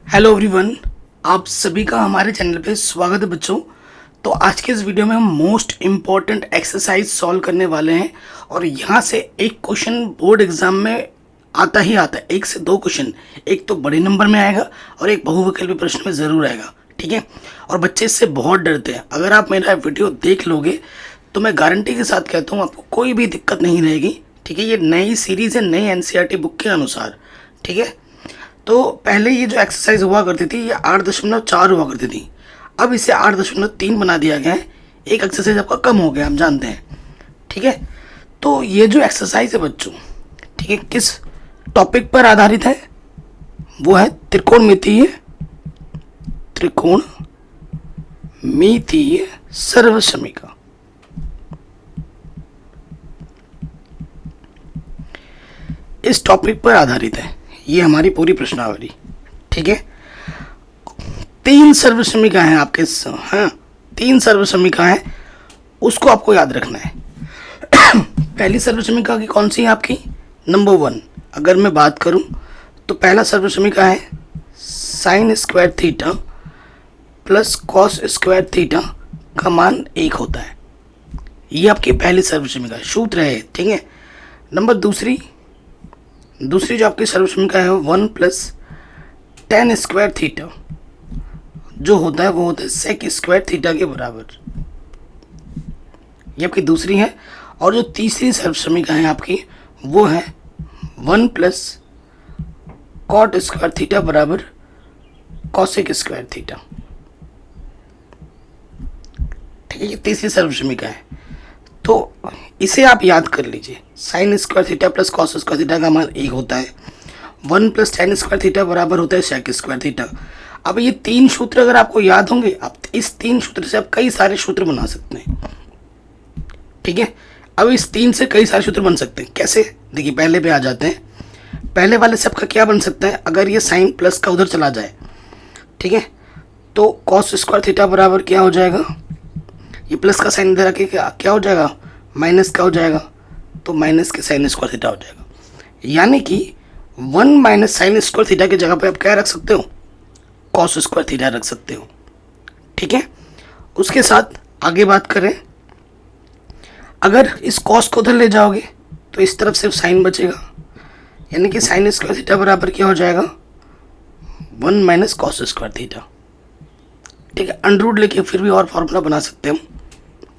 Hello everyone, आप सभी का हमारे चैनल पे स्वागत है बच्चों। तो आज के इस वीडियो में हम मोस्ट इम्पॉर्टेंट एक्सरसाइज सॉल्व करने वाले हैं और यहाँ से एक क्वेश्चन बोर्ड एग्जाम में आता ही आता है। एक से दो क्वेश्चन, एक तो बड़े नंबर में आएगा और एक बहुविकल्पी प्रश्न में ज़रूर आएगा, ठीक है। और बच्चे इससे बहुत डरते हैं। अगर आप मेरा वीडियो देख लोगे तो मैं गारंटी के साथ कहता हूँ आपको कोई भी दिक्कत नहीं रहेगी, ठीक है। ये नई सीरीज़ है, नई एनसीईआरटी बुक के अनुसार, ठीक है। तो पहले ये जो एक्सरसाइज हुआ करती थी ये 8.4 हुआ करती थी, अब इसे 8.3 बना दिया गया है। एक एक्सरसाइज आपका कम हो गया, हम जानते हैं, ठीक है। तो ये जो एक्सरसाइज है बच्चों, ठीक है, किस टॉपिक पर आधारित है? वो है त्रिकोणमितीय सर्वसमीका। इस टॉपिक पर आधारित है ये हमारी पूरी प्रश्नावली, ठीक है। तीन सर्वसमीका हैं आपके, हाँ, तीन सर्वसमीका हैं, उसको आपको याद रखना है। पहली सर्वसमीका की कौन सी है आपकी? नंबर 1। अगर मैं बात करूं तो पहला सर्वसमीका है sine square theta plus cos square theta का मान 1 होता है। ये आपकी पहली सर्वसमीका सूत्र है, ठीक है। नंबर दूसरी जो आपकी सर्वसमीका है 1 प्लस टेन स्क्वायर थीटा जो होता है वो होता है सेक स्क्वायर थीटा के बराबर। ये आपकी दूसरी है। और जो तीसरी सर्वसमीका है आपकी वो है 1 प्लस कॉट स्क्वायर थीटा बराबर कॉसेक स्क्वायर थीटा, ठीक है। ये तीसरी सर्वसमीका है, तो इसे आप याद कर लीजिए। Sine square theta plus cos square theta का मान 1 होता है। 1 प्लस टेन स्क्वायर थीटा बराबर होता है सेक स्क्वायर थीटा। अब ये तीन सूत्र अगर आपको याद होंगे, आप इस तीन सूत्र से आप कई सारे सूत्र बना सकते हैं, ठीक है। अब इस तीन से कई सारे सूत्र बन सकते हैं। कैसे? देखिए, पहले पे आ जाते हैं। पहले वाले से आपका क्या बन सकता है? अगर ये साइन प्लस का उधर चला जाए, ठीक है, तो कॉस स्क्वायर थीटा बराबर क्या हो जाएगा? ये प्लस का साइन इधर आके क्या हो जाएगा? माइनस का हो जाएगा, तो माइनस के साइन स्क्वायर थीटा हो जाएगा। यानी कि 1 माइनस साइन स्क्वायर थीटा की जगह पे आप क्या रख सकते हो? कॉस स्क्वायर थीटा रख सकते हो, ठीक है। उसके साथ आगे बात करें, अगर इस कॉस को उधर ले जाओगे तो इस तरफ सिर्फ साइन बचेगा, यानी कि साइन स्क्वायर थीटा बराबर क्या हो जाएगा? 1 माइनस कॉस स्क्वायर थीटा, ठीक है। अंडररूट लेके फिर भी और फॉर्मूला बना सकते हैं हम,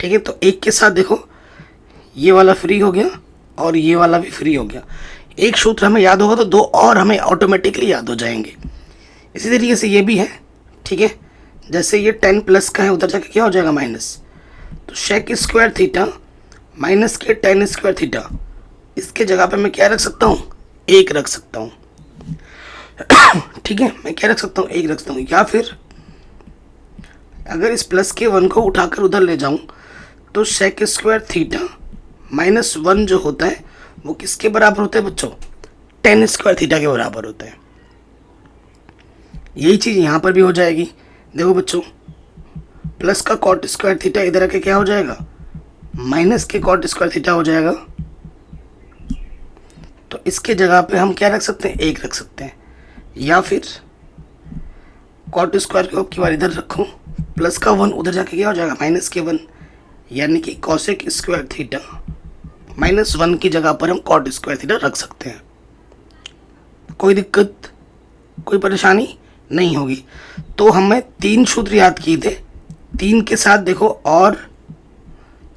ठीक है। तो एक के साथ देखो, ये वाला फ्री हो गया और ये वाला भी फ्री हो गया। एक सूत्र हमें याद होगा तो दो और हमें ऑटोमेटिकली याद हो जाएंगे। इसी तरीके से ये भी है, ठीक है। जैसे ये 10 प्लस का है, उधर जाके क्या हो जाएगा? माइनस। तो सेक स्क्वायर थीटा माइनस के टेन स्क्वायर थीटा, इसके जगह पे मैं क्या रख सकता हूँ? 1 रख सकता हूँ, ठीक है। मैं क्या रख सकता हूँ? 1 रख सकता हूँ। या फिर अगर इस प्लस के 1 को उठाकर उधर ले जाऊँ तो सेक स्क्वायर थीटा माइनस 1 जो होता है वो किसके बराबर होता है बच्चों? टेन स्क्वायर थीटा के बराबर होता है। यही चीज़ यहाँ पर भी हो जाएगी। देखो बच्चों, प्लस का कॉट स्क्वायर थीटा इधर आके क्या हो जाएगा? माइनस के कॉट स्क्वायर थीटा हो जाएगा। तो इसके जगह पे हम क्या रख सकते हैं? 1 रख सकते हैं। या फिर कॉट स्क्वायर की बार इधर रखो, प्लस का 1 उधर जाके क्या हो जाएगा? माइनस के 1, यानी कि कॉसेक स्क्वायर थीटा माइनस 1 की जगह पर हम कॉट स्क्वायर थीटा रख सकते हैं। कोई दिक्कत, कोई परेशानी नहीं होगी। तो हमें 3 सूत्र याद किए थे, 3 के साथ देखो और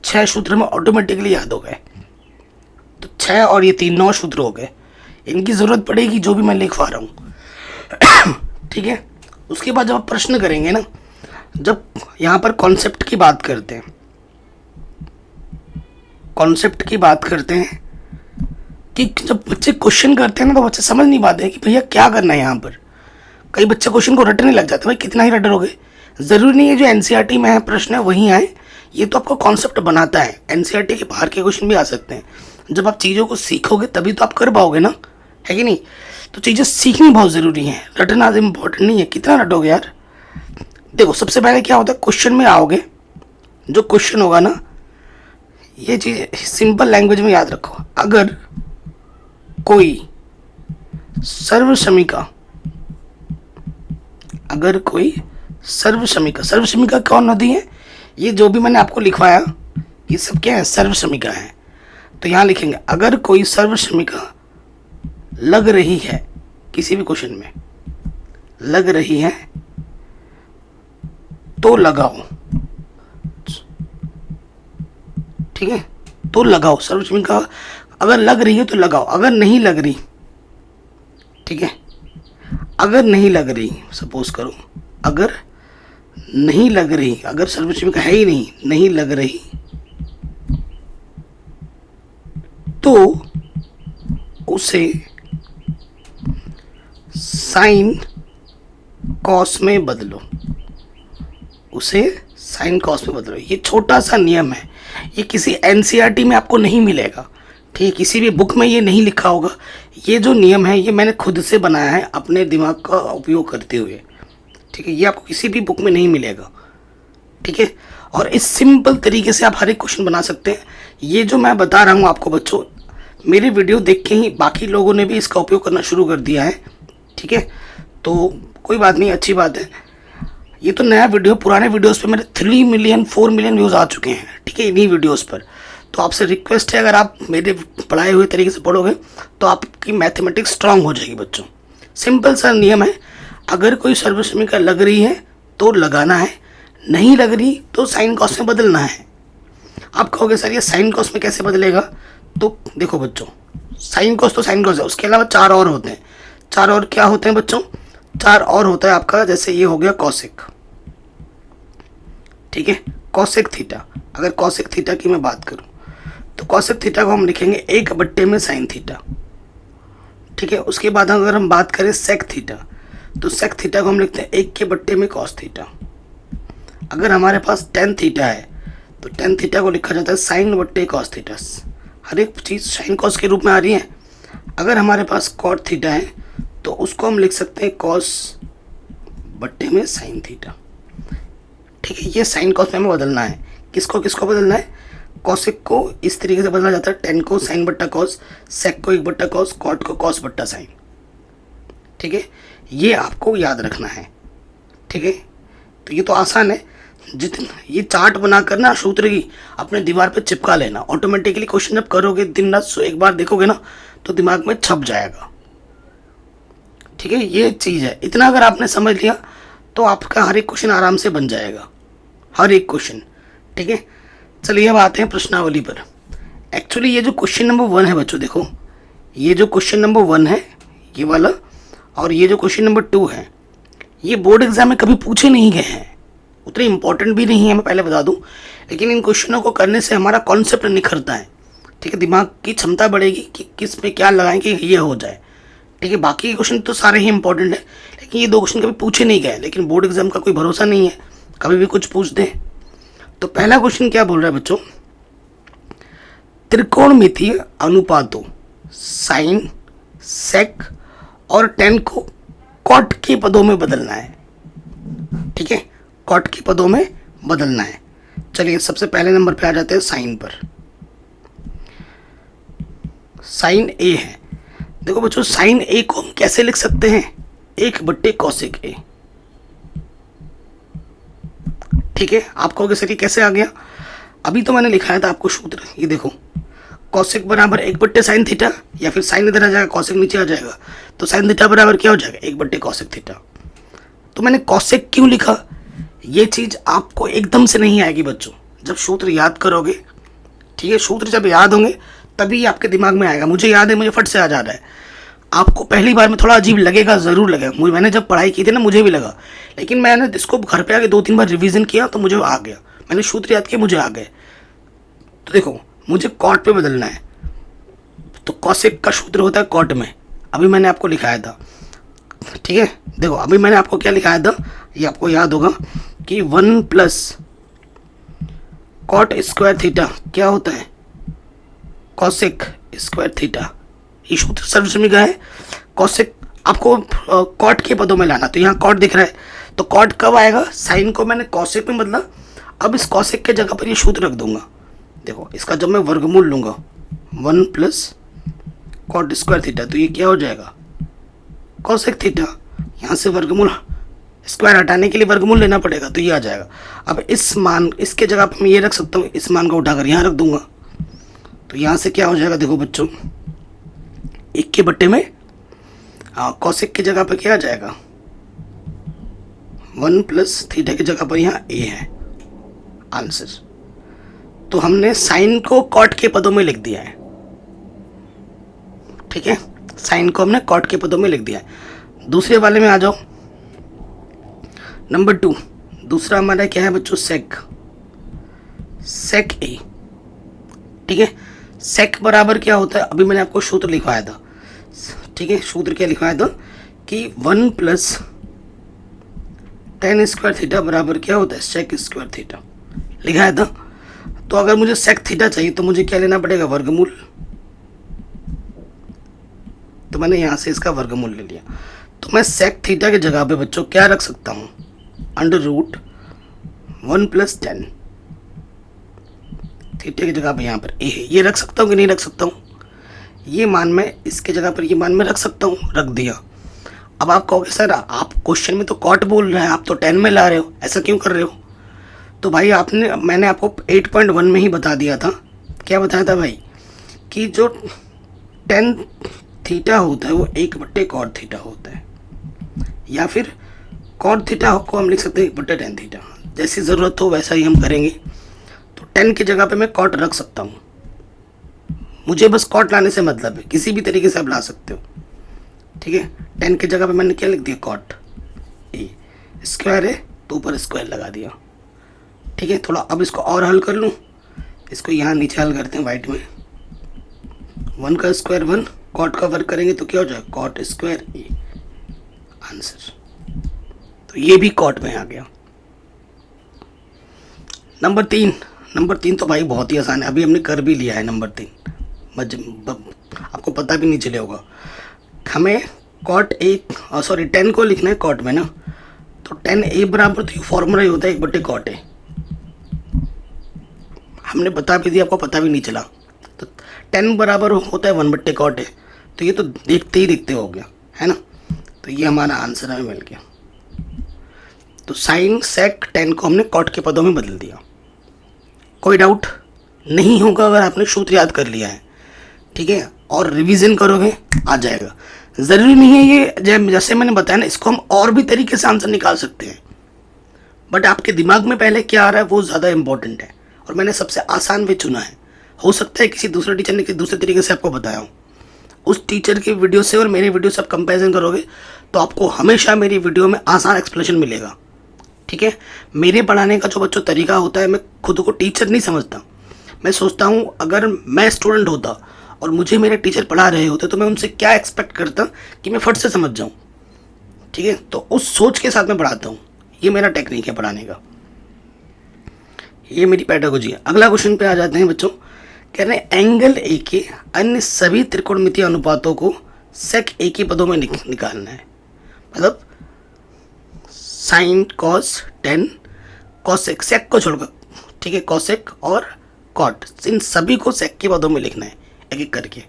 6 सूत्र हमें ऑटोमेटिकली याद हो गए। तो 6 और ये 3 9 सूत्र हो गए। इनकी ज़रूरत पड़ेगी जो भी मैं लिखवा रहा हूँ, ठीक है। उसके बाद जब आप प्रश्न करेंगे ना, जब यहाँ पर कॉन्सेप्ट की बात करते हैं, कॉन्सेप्ट की बात करते हैं कि जब बच्चे क्वेश्चन करते हैं ना तो बच्चे समझ नहीं पाते हैं कि भैया क्या करना है यहाँ पर। कई बच्चे क्वेश्चन को रटने लग जाते हैं। भाई कितना ही रट रहोगे? ज़रूरी नहीं है जो एनसीईआरटी में है प्रश्न है वहीं आए, ये तो आपको कॉन्सेप्ट बनाता है। एनसीईआरटी के बाहर के क्वेश्चन भी आ सकते हैं। जब आप चीज़ों को सीखोगे तभी तो आप कर पाओगे ना, है कि नहीं? तो चीज़ें सीखनी बहुत ज़रूरी है, रटना इम्पोर्टेंट नहीं है। कितना रटोगे यार? देखो, सबसे पहले क्या होता है, क्वेश्चन में आओगे, जो क्वेश्चन होगा ना, ये चीज़ सिंपल लैंग्वेज में याद रखो। अगर कोई सर्वसमीका अगर कोई सर्वसमिका कौन होती है? ये जो भी मैंने आपको लिखवाया ये सब क्या है? सर्वसमिका है। तो यहाँ लिखेंगे अगर कोई सर्वसमिका लग रही है, किसी भी क्वेश्चन में लग रही है तो लगाओ, ठीक है? तो लगाओ, सर्वसमिका अगर लग रही है तो लगाओ, अगर नहीं लग रही, ठीक है, अगर नहीं लग रही, सपोज करो अगर नहीं लग रही, अगर सर्वसमिका है ही नहीं लग रही, तो उसे साइन कॉस में बदलो, उसे साइन कॉस में बदलो। ये छोटा सा नियम है, ये किसी एनसीईआरटी में आपको नहीं मिलेगा, ठीक है? किसी भी बुक में ये नहीं लिखा होगा। ये जो नियम है ये मैंने खुद से बनाया है अपने दिमाग का उपयोग करते हुए, ठीक है? ये आपको किसी भी बुक में नहीं मिलेगा, ठीक है? और इस सिंपल तरीके से आप हर एक क्वेश्चन बना सकते हैं। ये जो मैं बता रहा हूँ आपको बच्चों, मेरी वीडियो देख के ही बाकी लोगों ने भी इसका उपयोग करना शुरू कर दिया है, ठीक है? तो कोई बात नहीं, अच्छी बात है। ये तो नया वीडियो, पुराने वीडियोस पे मेरे 3 मिलियन 4 मिलियन व्यूज़ आ चुके हैं, ठीक है, इन्हीं वीडियोस पर। तो आपसे रिक्वेस्ट है, अगर आप मेरे पढ़ाए हुए तरीके से पढ़ोगे तो आपकी मैथमेटिक्स स्ट्रांग हो जाएगी बच्चों। सिंपल सा नियम है, अगर कोई सर्वसमिका लग रही है तो लगाना है, नहीं लग रही तो साइन कॉस में बदलना है। आप कहोगे सर ये साइन कॉस में कैसे बदलेगा? तो देखो बच्चों, साइन कॉस तो साइन कॉस है, उसके अलावा 4 और होते हैं। 4 और क्या होते हैं बच्चों? 4 और होता है आपका, जैसे ये हो गया कॉसेक, ठीक है, कॉसेक थीटा। अगर कॉसेक थीटा की मैं बात करूं तो कॉसेक थीटा को हम लिखेंगे 1 में साइन थीटा, ठीक है? उसके बाद अगर हम बात करें सेक थीटा, तो सेक थीटा को हम लिखते हैं 1 में कॉस थीटा। अगर हमारे पास टेन थीटा है तो टेन थीटा को लिखा जाता है साइन कॉस थीटा। हर एक चीज़ साइन कॉस के रूप में आ रही है। अगर हमारे पास कॉट थीटा है तो उसको हम लिख सकते हैं कॉस में साइन थीटा, ठीक है? ये साइन कॉस में हमें बदलना है। किसको किसको बदलना है? कॉसेक को इस तरीके से बदला जाता है, टेन को साइन बट्टा कॉस, सेक को 1 कॉस, कॉट को कॉस बट्टा साइन, ठीक है? ये आपको याद रखना है, ठीक है? तो ये तो आसान है। जितना ये चार्ट बनाकर ना सूत्र की अपने दीवार पे चिपका लेना, ऑटोमेटिकली क्वेश्चन जब करोगे दिन रात एक बार देखोगे ना तो दिमाग में छप जाएगा, ठीक है? ये चीज़ है। इतना अगर आपने समझ लिया तो आपका हर एक क्वेश्चन आराम से बन जाएगा, हर एक क्वेश्चन, ठीक है? चलिए अब आते हैं प्रश्नावली पर। एक्चुअली ये जो क्वेश्चन नंबर 1 है बच्चों, देखो ये जो क्वेश्चन नंबर 1 है ये वाला, और ये जो क्वेश्चन नंबर 2 है, ये बोर्ड एग्जाम में कभी पूछे नहीं गए हैं, उतने इंपॉर्टेंट भी नहीं है, मैं पहले बता दूं। लेकिन इन क्वेश्चनों को करने से हमारा कॉन्सेप्ट निखरता है, ठीक है? दिमाग की क्षमता बढ़ेगी कि किस में क्या लगाएं कि ये हो जाए, ठीक है? बाकी क्वेश्चन तो सारे ही इंपॉर्टेंट है, लेकिन ये 2 क्वेश्चन कभी पूछे नहीं गए। लेकिन बोर्ड एग्जाम का कोई भरोसा नहीं है, कभी भी कुछ पूछ दें। तो पहला क्वेश्चन क्या बोल रहा है बच्चों? त्रिकोणमितीय अनुपातों साइन, सेक और टेन को कॉट के पदों में बदलना है, ठीक है? कॉट के पदों में बदलना है। चलिए सबसे पहले नंबर पे आ जाते हैं साइन पर। साइन ए है, देखो बच्चों साइन ए को हम कैसे लिख सकते हैं? 1 कॉसेक ए, ठीक है? आप कहोगे सर ये कैसे आ गया? अभी तो मैंने लिखाया था आपको सूत्र, ये देखो कॉसेक बराबर 1 साइन थीटा, या फिर साइन इधर आ जाएगा कॉसेक नीचे आ जाएगा, तो साइन थीटा बराबर क्या हो जाएगा? 1 कॉसेक थीटा। तो मैंने कॉसेक क्यों लिखा? ये चीज़ आपको एकदम से नहीं आएगी बच्चों, जब सूत्र याद करोगे, ठीक है? सूत्र जब याद होंगे तभी आपके दिमाग में आएगा। मुझे याद है, मुझे फट से आ जा रहा है। आपको पहली बार में थोड़ा अजीब लगेगा, ज़रूर लगेगा। मैंने जब पढ़ाई की थी ना मुझे भी लगा, लेकिन मैंने इसको घर पे आके 2-3 बार रिवीजन किया तो मुझे आ गया, मैंने सूत्र याद किया, मुझे आ गए। तो देखो मुझे कॉट पे बदलना है, तो कॉसेक का सूत्र होता है कॉट में, अभी मैंने आपको लिखाया था, ठीक है? देखो अभी मैंने आपको क्या लिखाया था, ये आपको याद होगा कि 1 प्लस कॉट स्क्वायर थीटा क्या होता है? Cosec square theta. ये सूत्र सर्वसमिका है। कॉसेक आपको कॉट के पदों में लाना, तो यहाँ कॉट दिख रहा है, तो कॉट कब आएगा? साइन को मैंने कॉसेक में बदला, अब इस कॉसेक के जगह पर ये सूत्र रख दूंगा। देखो इसका जब मैं वर्गमूल लूँगा 1 प्लस कॉट स्क्वायर थीटा, तो ये क्या हो जाएगा? Cosec theta. यहाँ से वर्गमूल स्क्वायर हटाने के लिए वर्गमूल लेना पड़ेगा, तो ये आ जाएगा। अब इस मान, इसके जगह पर मैं ये रख सकता हूँ, इस मान को उठाकर यहाँ रख दूंगा, तो यहाँ से क्या हो जाएगा, देखो बच्चों, 1/में कॉसेक की जगह पर क्या आ जाएगा, 1 प्लस थीटा की जगह पर यहाँ ए है आंसर। तो हमने साइन को कॉट के पदों में लिख दिया है, ठीक है, साइन को हमने कॉट के पदों में लिख दिया है। दूसरे वाले में आ जाओ, नंबर 2, दूसरा हमारा क्या है बच्चों, सेक ए, ठीक है। सेक बराबर क्या होता है, अभी मैंने आपको सूत्र लिखवाया था, ठीक है, सूत्र क्या लिखवाया था कि 1 प्लस tan स्क्वायर थीटा बराबर क्या होता है, सेक स्क्वायर थीटा लिखाया था। तो अगर मुझे सेक थीटा चाहिए तो मुझे क्या लेना पड़ेगा, वर्गमूल। तो मैंने यहाँ से इसका वर्गमूल ले लिया, तो मैं सेक थीटा की जगह पे बच्चों क्या रख सकता हूँ, √1 प्लस 10 थीटा की जगह पे यहाँ पर ए है, ये रख सकता हूँ कि नहीं रख सकता हूँ, ये मान मैं इसके जगह पर ये मान मैं रख सकता हूँ, रख दिया। अब आप कहोगे सर आप क्वेश्चन में तो कॉट बोल रहे हैं, आप तो 10 में ला रहे हो, ऐसा क्यों कर रहे हो। तो भाई मैंने आपको 8.1 में ही बता दिया था, क्या बताया था भाई, कि जो tan थीटा होता है वो 1/cot थीटा होता है, या फिर cot थीटा को हम लिख सकते हैं 1/tan थीटा, जैसी ज़रूरत हो वैसा ही हम करेंगे। तो 10 की जगह पे मैं cot रख सकता हूँ, मुझे बस cot लाने से मतलब है, किसी भी तरीके से आप ला सकते हो, ठीक है। 10 की जगह पे मैंने क्या लिख दिया, cot ए, स्क्वायर है तो ऊपर स्क्वायर लगा दिया, ठीक है। थोड़ा अब इसको और हल कर लूँ, इसको यहाँ नीचे हल करते हैं वाइट में, 1 का स्क्वायर 1, कॉट का वर्क करेंगे तो क्या हो जाएगा, कॉट स्क्वायर ए आंसर। तो ये भी कॉट में आ गया। नंबर 3 तो भाई बहुत ही आसान है, अभी हमने कर भी लिया है नंबर 3, आपको पता भी नहीं चले होगा। हमें कॉट ए 10 को लिखना है कॉट में ना, तो 10 ए बराबर तो ये फॉर्मूला ही होता है 1/cot ए, हमने बता भी दिया, आपको पता भी नहीं चला। तो 10 बराबर होता है 1/cot ए, तो ये तो देखते ही देखते हो गया है ना, तो ये हमारा आंसर हमें मिल गया। तो साइन सेक 10 को हमने कॉट के पदों में बदल दिया। कोई डाउट नहीं होगा अगर आपने सूत्र याद कर लिया है, ठीक है, और रिवीजन करोगे आ जाएगा। ज़रूरी नहीं है ये जैसे मैंने बताया ना, इसको हम और भी तरीके से आंसर निकाल सकते हैं, बट आपके दिमाग में पहले क्या आ रहा है वो ज़्यादा इंपॉर्टेंट है, और मैंने सबसे आसान भी चुना है। हो सकता है किसी दूसरे टीचर ने किसी दूसरे तरीके से आपको बताया हो, उस टीचर की वीडियो से और मेरी वीडियो से आप कंपैरिजन करोगे तो आपको हमेशा मेरी वीडियो में आसान एक्सप्लेनेशन मिलेगा, ठीक है। मेरे पढ़ाने का जो बच्चों तरीका होता है, मैं खुद को टीचर नहीं समझता, मैं सोचता हूँ अगर मैं स्टूडेंट होता और मुझे मेरे टीचर पढ़ा रहे होते तो मैं उनसे क्या एक्सपेक्ट करता कि मैं फट से समझ जाऊँ, ठीक है। तो उस सोच के साथ मैं पढ़ाता हूँ, ये मेरा टेक्निक है पढ़ाने का, ये मेरी पेडागोजी है। अगला क्वेश्चन पे आ जाते हैं बच्चों, कह रहे हैं एंगल ए के अन्य सभी त्रिकोणमितीय अनुपातों को सेक ए के पदों में निकालना है, मतलब साइन कॉस टेन कॉसेक, सेक को छोड़कर, ठीक है, कॉसेक और कॉट, इन सभी को सेक के पदों में लिखना है एक एक करके।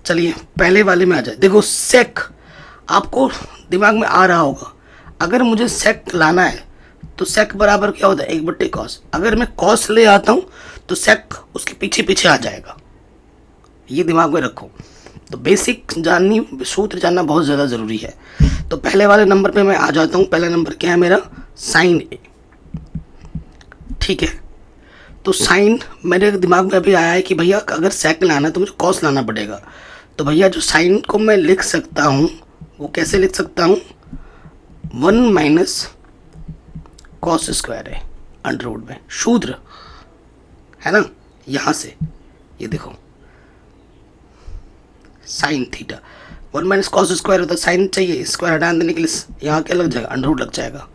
चलिए पहले वाले में आ जाए। देखो सेक आपको दिमाग में आ रहा होगा, अगर मुझे सेक लाना है तो सेक बराबर क्या होता है 1/cos, अगर मैं कॉस ले आता हूँ तो सेक उसके पीछे पीछे आ जाएगा, ये दिमाग में रखो। तो बेसिक सूत्र जानना बहुत ज़्यादा ज़रूरी है। तो पहले वाले नंबर पे मैं आ जाता हूँ, पहला नंबर क्या है मेरा, साइन ए, ठीक है। तो साइन मेरे दिमाग में अभी आया है कि भैया अगर सेक लाना है तो मुझे कॉस लाना पड़ेगा, तो भैया जो साइन को मैं लिख सकता हूँ वो कैसे लिख सकता हूँ, 1 माइनस कॉस स्क्वायर है अंडरवुड में, शूद्र है ना, यहाँ से ये देखो sine theta 1 minus cos square होता है, साइन चाहिए, स्क्वायर हटा देने के लिए यहाँ क्या लग जाएगा, अंडरवुड लग जाएगा।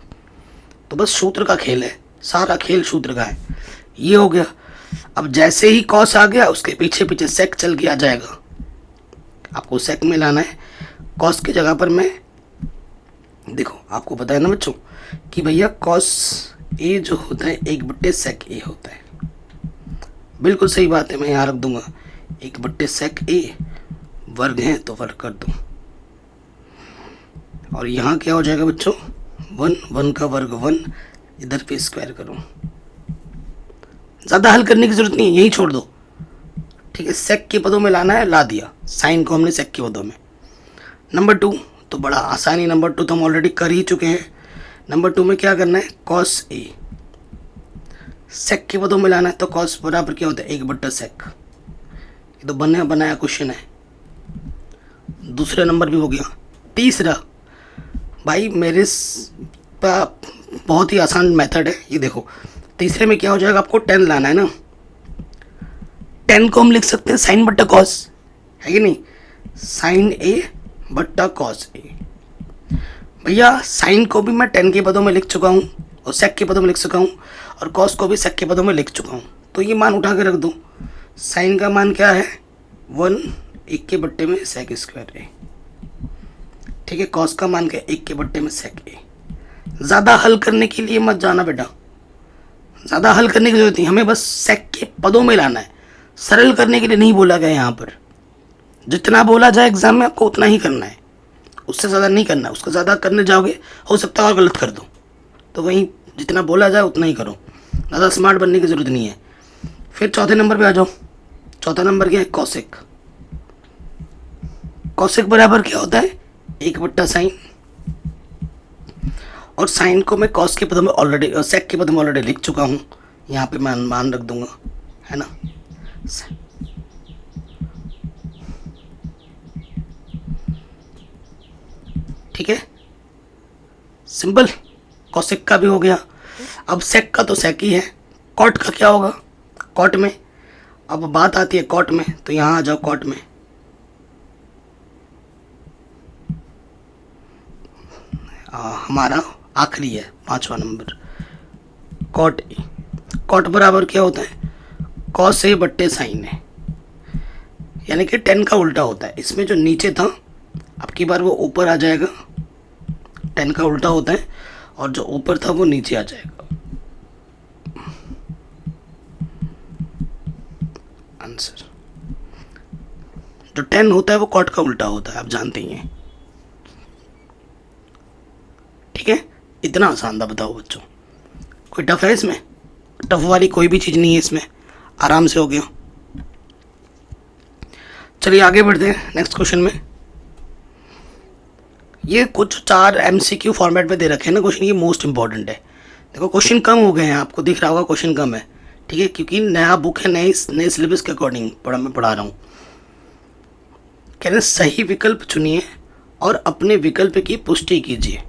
तो बस सूत्र का खेल है, सारा खेल सूत्र का है, ये हो गया। अब जैसे ही कॉस आ गया उसके पीछे पीछे सेक चल के आ जाएगा, आपको सेक में लाना है। कॉस की जगह पर मैं देखो आपको पता है ना बच्चों कि भैया कॉस ए जो होता है 1/sec ए होता है, बिल्कुल सही बात है, मैं यहाँ रख दूंगा 1/sec ए, वर्ग है तो वर्ग कर दूँ, और यहाँ क्या हो जाएगा बच्चों 1, 1 का वर्ग 1, इधर पे स्क्वायर करूँ। ज़्यादा हल करने की ज़रूरत नहीं है, यही छोड़ दो। ठीक है, सेक के पदों में लाना है, ला दिया। साइन को हमने सेक के पदों में। नंबर 2 तो बड़ा आसानी, नंबर 2 तो हम ऑलरेडी कर ही चुके हैं। नंबर 2 में क्या करना है, कॉस ए सेक के पदों में लाना है, तो कॉस बराबर क्या होता है, 1/सेक। ये तो बनाया क्वेश्चन है। दूसरा नंबर भी हो गया। तीसरा भाई मेरे बहुत ही आसान मेथड है, ये देखो। तीसरे में क्या हो जाएगा, आपको 10 लाना है ना। 10 को हम लिख सकते हैं साइन बट्टा कॉस, है कि नहीं, साइन ए बट्टा कॉस ए। भैया साइन को भी मैं 10 के पदों में लिख चुका हूँ और सेक के पदों में लिख चुका हूँ, और कॉस को भी सेक के पदों में लिख चुका हूँ। तो ये मान उठा के रख दो। साइन का मान क्या है, 1, 1 के बट्टे में सेक स्क्वायर ए। ठीक है, कॉस का मान क्या, 1 के बट्टे में सेक ए। ज़्यादा हल करने के लिए मत जाना बेटा, ज़्यादा हल करने की जरूरत नहीं, हमें बस सेक के पदों में लाना है। सरल करने के लिए नहीं बोला गया यहाँ पर। जितना बोला जाए एग्जाम में आपको उतना ही करना है, उससे ज़्यादा नहीं करना है। उसको ज़्यादा करने जाओगे हो सकता है और गलत कर दो। तो वहीं जितना बोला जाए उतना ही करो, ज़्यादा स्मार्ट बनने की ज़रूरत नहीं है। फिर चौथे नंबर पे आ जाओ। चौथा नंबर क्या है, कॉसेक। कॉसेक बराबर क्या होता है, 1/साइन। और साइन को मैं कॉस के पदों में ऑलरेडी, सेक के पदों में ऑलरेडी लिख चुका हूँ। यहाँ पे मैं मान रख दूंगा, है ना। ठीक है, सिंपल। कॉसेक का भी हो गया। अब सेक का तो सेक ही है। कॉट का क्या होगा, कॉट में अब बात आती है कॉट में, तो यहाँ आ जाओ कॉट में। हमारा आखिरी है 5वां नंबर, कॉट ए। कॉट बराबर क्या होता है, कॉस ए बट्टे साइन है, यानी कि 10 का उल्टा होता है। इसमें जो नीचे था अब की बार वो ऊपर आ जाएगा, 10 का उल्टा होता है, और जो ऊपर था वो नीचे आ जाएगा। आंसर जो 10 होता है वो कॉट का उल्टा होता है, आप जानते ही हैं। ठीक है, इतना आसान था, बताओ बच्चों। कोई टफ है इसमें, टफ वाली कोई भी चीज़ नहीं है इसमें, आराम से हो गया। चलिए आगे बढ़ते हैं नेक्स्ट क्वेश्चन में। ये कुछ 4 MCQ फॉर्मेट में दे रखे हैं ना क्वेश्चन, ये मोस्ट इंपॉर्टेंट है। देखो क्वेश्चन कम हो गए हैं, आपको दिख रहा होगा क्वेश्चन कम है। ठीक है, क्योंकि नया बुक है, नए सिलेबस के अकॉर्डिंग मैं पढ़ा रहा हूँ। कह रहे सही विकल्प चुनिए और अपने विकल्प की पुष्टि कीजिए।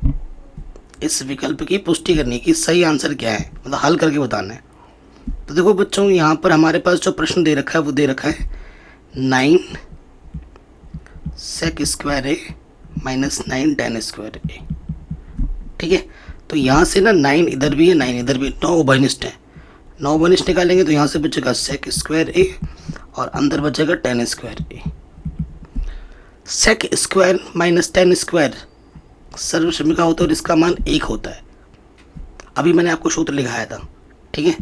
इस विकल्प की पुष्टि करने की सही आंसर क्या है, मतलब हल करके बताना है। तो देखो बच्चों, यहाँ पर हमारे पास जो प्रश्न दे रखा है वो दे रखा है 9 सेक स्क्वायर ए -9 tan स्क्वायर ए। ठीक है, तो यहाँ से ना 9 इधर भी है, 9 इधर भी, 9 उभयनिष्ठ है। 9 उभयनिष्ठ निकालेंगे तो यहाँ से बचेगा सेक स्क्वायर ए और अंदर बचेगा tan स्क्वायर ए। सेक स्क्वायर -tan स्क्वायर सर्वश्रमिका होता है और इसका मान 1 होता है। अभी मैंने आपको सूत्र लिखाया था। ठीक है,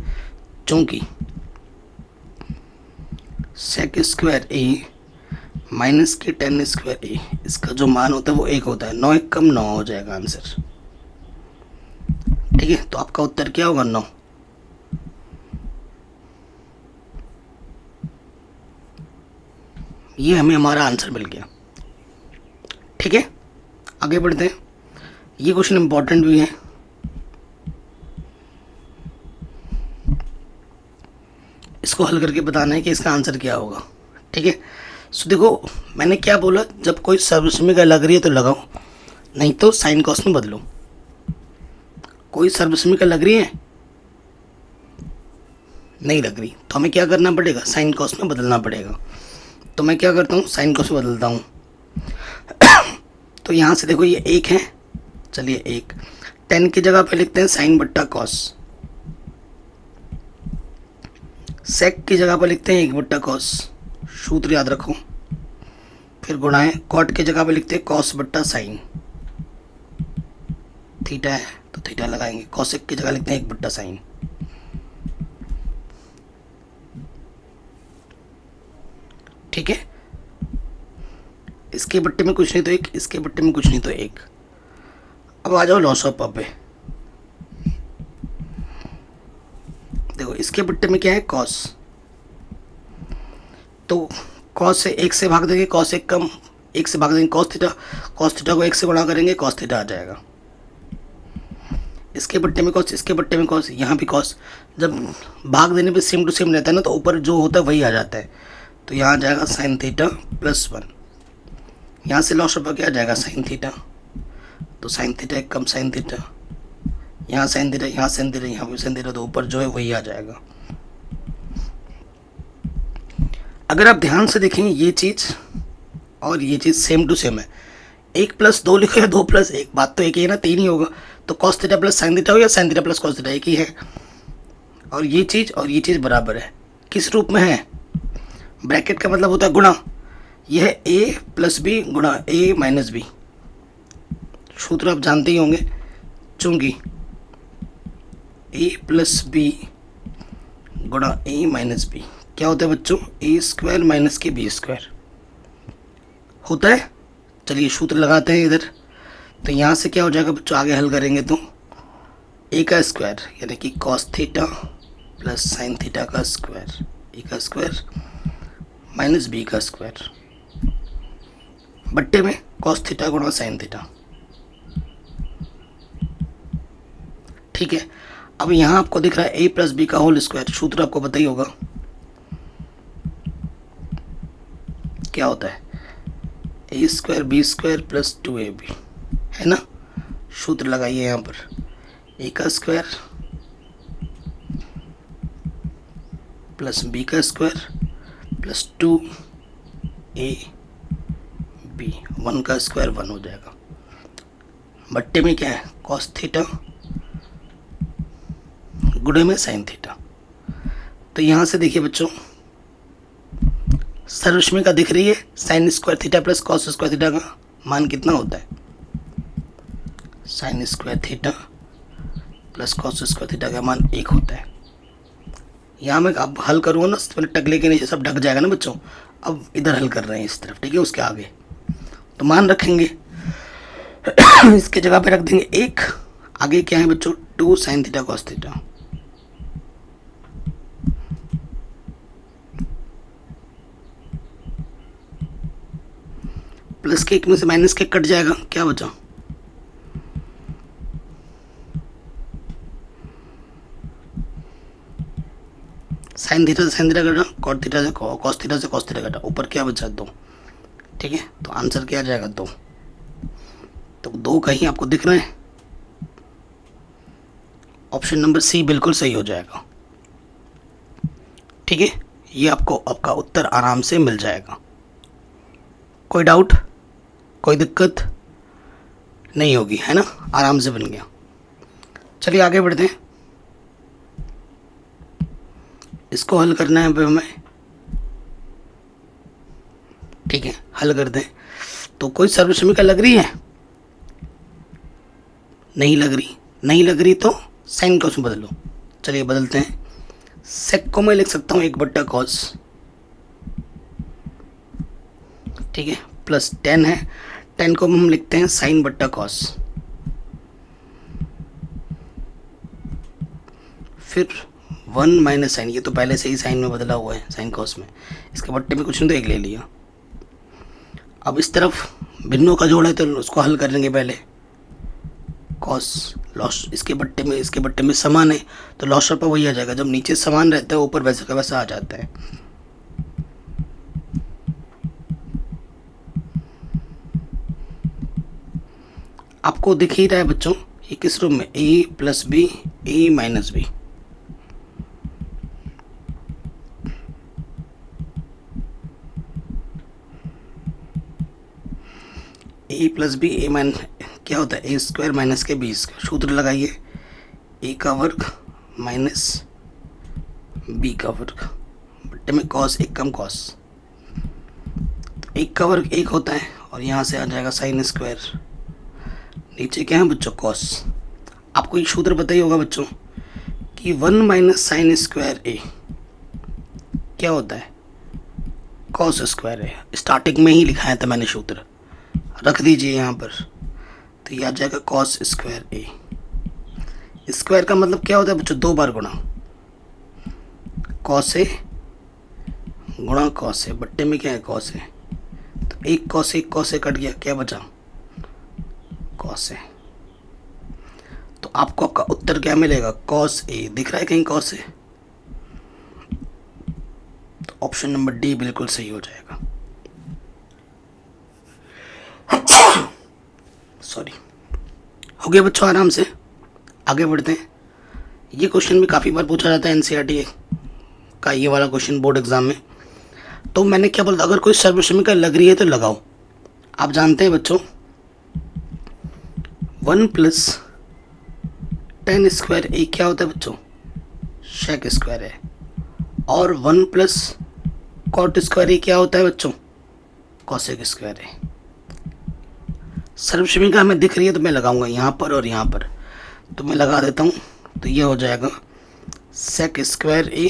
चूंकि सेक स्क्वायर ए माइनस के tan स्क्वायर ए, इसका जो मान होता है वो 1 होता है। 9 1 कम 9 हो जाएगा आंसर। ठीक है, तो आपका उत्तर क्या होगा, 9। ये हमें हमारा आंसर मिल गया। ठीक है, आगे बढ़ते हैं। ये क्वेश्चन इंपॉर्टेंट भी है। इसको हल करके बताना है कि इसका आंसर क्या होगा। ठीक है, सो देखो मैंने क्या बोला, जब कोई सर्वसमीका लग रही है तो लगाओ, नहीं तो साइन कॉस में बदलो। कोई सर्वसमीका लग रही है, नहीं लग रही, तो हमें क्या करना पड़ेगा, साइन कॉस में बदलना पड़ेगा। तो मैं क्या करता हूँ, साइन कॉस में बदलता हूँ। तो यहाँ से देखो ये 1 है, चलिए 1, 10 की जगह पे लिखते हैं साइन बट्टा कॉस। सेक की जगह पे लिखते हैं 1/कॉस, सूत्र याद रखो। फिर गुणाएं, कॉट की जगह पे लिखते हैं कॉस बट्टा साइन। थीटा है तो थीटा लगाएंगे, कॉसेक की जगह लिखते हैं 1/साइन। ठीक है, इसके बट्टे में कुछ नहीं तो 1, इसके बट्टे में कुछ नहीं तो 1। अब आ जाओ लॉस ऑफ पे। देखो इसके बट्टे में क्या है कॉस, तो कॉस से 1 से भाग देंगे, कॉस 1 कम 1 से भाग देंगे कॉस थीटा को 1 से गुणा करेंगे कॉस थीटा आ जाएगा। इसके बट्टे में कॉस, इसके बट्टे में कॉस, यहाँ भी कॉस। जब भाग देने पे सेम टू सेम रहता है ना, तो ऊपर जो होता है वही आ जाता है। तो यहाँ आ जाएगा साइन थीटा +1। यहाँ से लॉस ऑफ क्या आ जाएगा साइन थीटा, तो साइन थीटा 1 कम साइन थीटा, यहाँ साइन थीटा, यहाँ साइन थीटा, यहाँ भी साइन थीटा, तो ऊपर जो है वही आ जाएगा। अगर आप ध्यान से देखेंगे ये चीज़ और ये चीज़ सेम टू सेम है। 1+2 लिखो या 2+1, बात तो एक ही है ना, 3 ही होगा। तो cos theta plus sine theta हो या sine theta plus cos theta, एक ही है। और ये चीज़ बराबर है, किस रूप में है, ब्रैकेट का मतलब होता है गुणा। यह है a+b गुणा a - b, सूत्र आप जानते ही होंगे, चूंकि a+b गुणा a - b क्या होता है बच्चों, a² माइनस के b² होता है। चलिए सूत्र लगाते हैं इधर। तो यहाँ से क्या हो जाएगा बच्चों, आगे हल करेंगे तो a का स्क्वायर यानी कि cos theta plus sine theta का स्क्वायर, a का स्क्वायर माइनस b का स्क्वायर बट्टे में cos थीटा गुणा साइन थीटा। ठीक है, अब यहाँ आपको दिख रहा है a+b का होल स्क्वायर, सूत्र आपको पता ही होगा क्या होता है, a² b² प्लस 2ab, है ना। सूत्र लगाइए यहाँ पर, a का स्क्वायर प्लस b का स्क्वायर प्लस 2ab, 1 का स्क्वायर 1 हो जाएगा। बट्टे में क्या है cos थीटा गुणे में साइन थीटा। तो यहाँ से देखिए बच्चों, सर्वश्मिका दिख रही है, sin² theta plus cos² theta का मान कितना होता है, sin² theta plus cos² theta का मान 1 होता है। यहाँ मैं अब हल करूँगा ना, पहले टकले के नीचे सब ढक जाएगा ना बच्चों। अब इधर हल कर रहे हैं इस तरफ, ठीक है, उसके आगे तो मान रखेंगे इसके जगह पे रख देंगे 1, आगे क्या है बच्चों 2 sin theta cos theta, plus के 1 में से माइनस के कट जाएगा, क्या बचा साइन थीटा से साइन थीटा कटा, कॉट थीटा से कॉस थीटा से कॉस थीटा कटा, ऊपर क्या बचा 2। ठीक है, तो आंसर क्या आ जाएगा 2। तो 2 कहीं आपको दिख रहे हैं, ऑप्शन नंबर सी बिल्कुल सही हो जाएगा। ठीक है, ये आपको आपका उत्तर आराम से मिल जाएगा। कोई डाउट, कोई दिक्कत नहीं होगी, है ना, आराम से बन गया। चलिए आगे बढ़ते हैं, इसको हल करना है हमें। ठीक है, हल कर दें। तो कोई सर्वश्मिका लग रही है, नहीं लग रही तो साइन कॉस में बदलो। चलिए बदलते हैं, सेक को मैं लिख सकता हूँ 1/cos, ठीक है, प्लस 10 है, 10 को हम लिखते हैं साइन बट्टा कॉस, फिर 1 माइनस साइन, ये तो पहले से ही साइन में बदला हुआ है, साइन कॉस में, इसके बट्टे में कुछ नहीं तो 1 ले लिया। अब इस तरफ भिन्नों का जोड़ है तो उसको हल कर लेंगे पहले, कॉस लॉस इसके बट्टे में समान है तो लॉस पर वही आ जाएगा, जब नीचे समान रहता है ऊपर वैसा का वैसा आ जाता है। आपको दिख ही रहा है बच्चों, ये किस रूप में, a+b a-b, a+b a- क्या होता है, a² माइनस के b²। सूत्र लगाइए, a का वर्ग माइनस b का वर्ग बट्टे में cos 1 कम cos, तो 1 का वर्ग 1 होता है और यहाँ से आ जाएगा sin², नीचे क्या है बच्चों cos। आपको एक सूत्र पता ही होगा बच्चों कि 1 माइनस sin² a क्या होता है, cos² है। स्टार्टिंग में ही लिखाया था मैंने, सूत्र रख दीजिए यहाँ पर, तो ये आ जाएगा cos² a। स्क्वायर का मतलब क्या होता है बच्चों, 2 बार गुणा, कॉस ए गुणा कॉस ए, बट्टे में क्या है कॉस ए, तो एक कॉस ए कट गया, क्या बचा कॉस ए। तो आपको आपका उत्तर क्या मिलेगा, कॉस ए। दिख रहा है कहीं कॉस ए, तो ऑप्शन नंबर डी बिल्कुल सही हो जाएगा। सॉरी, हो गया बच्चों, आराम से आगे बढ़ते हैं। ये क्वेश्चन भी काफ़ी बार पूछा जाता है एनसीईआरटी का, ये वाला क्वेश्चन बोर्ड एग्जाम में। तो मैंने क्या बोला, अगर कोई सर्वश्रमिका लग रही है तो लगाओ। आप जानते हैं बच्चों 1 + tan स्क्वायर ए क्या होता है बच्चों, शेक स्क्वायर है। और 1 + cot स्क्वायर ए क्या होता है बच्चों, कॉसेक स्क्वायर है। सर्वश्रमिका हमें दिख रही है तो मैं लगाऊंगा यहाँ पर और यहाँ पर, तो मैं लगा देता हूँ। तो ये हो जाएगा सेक स्क्वायर ए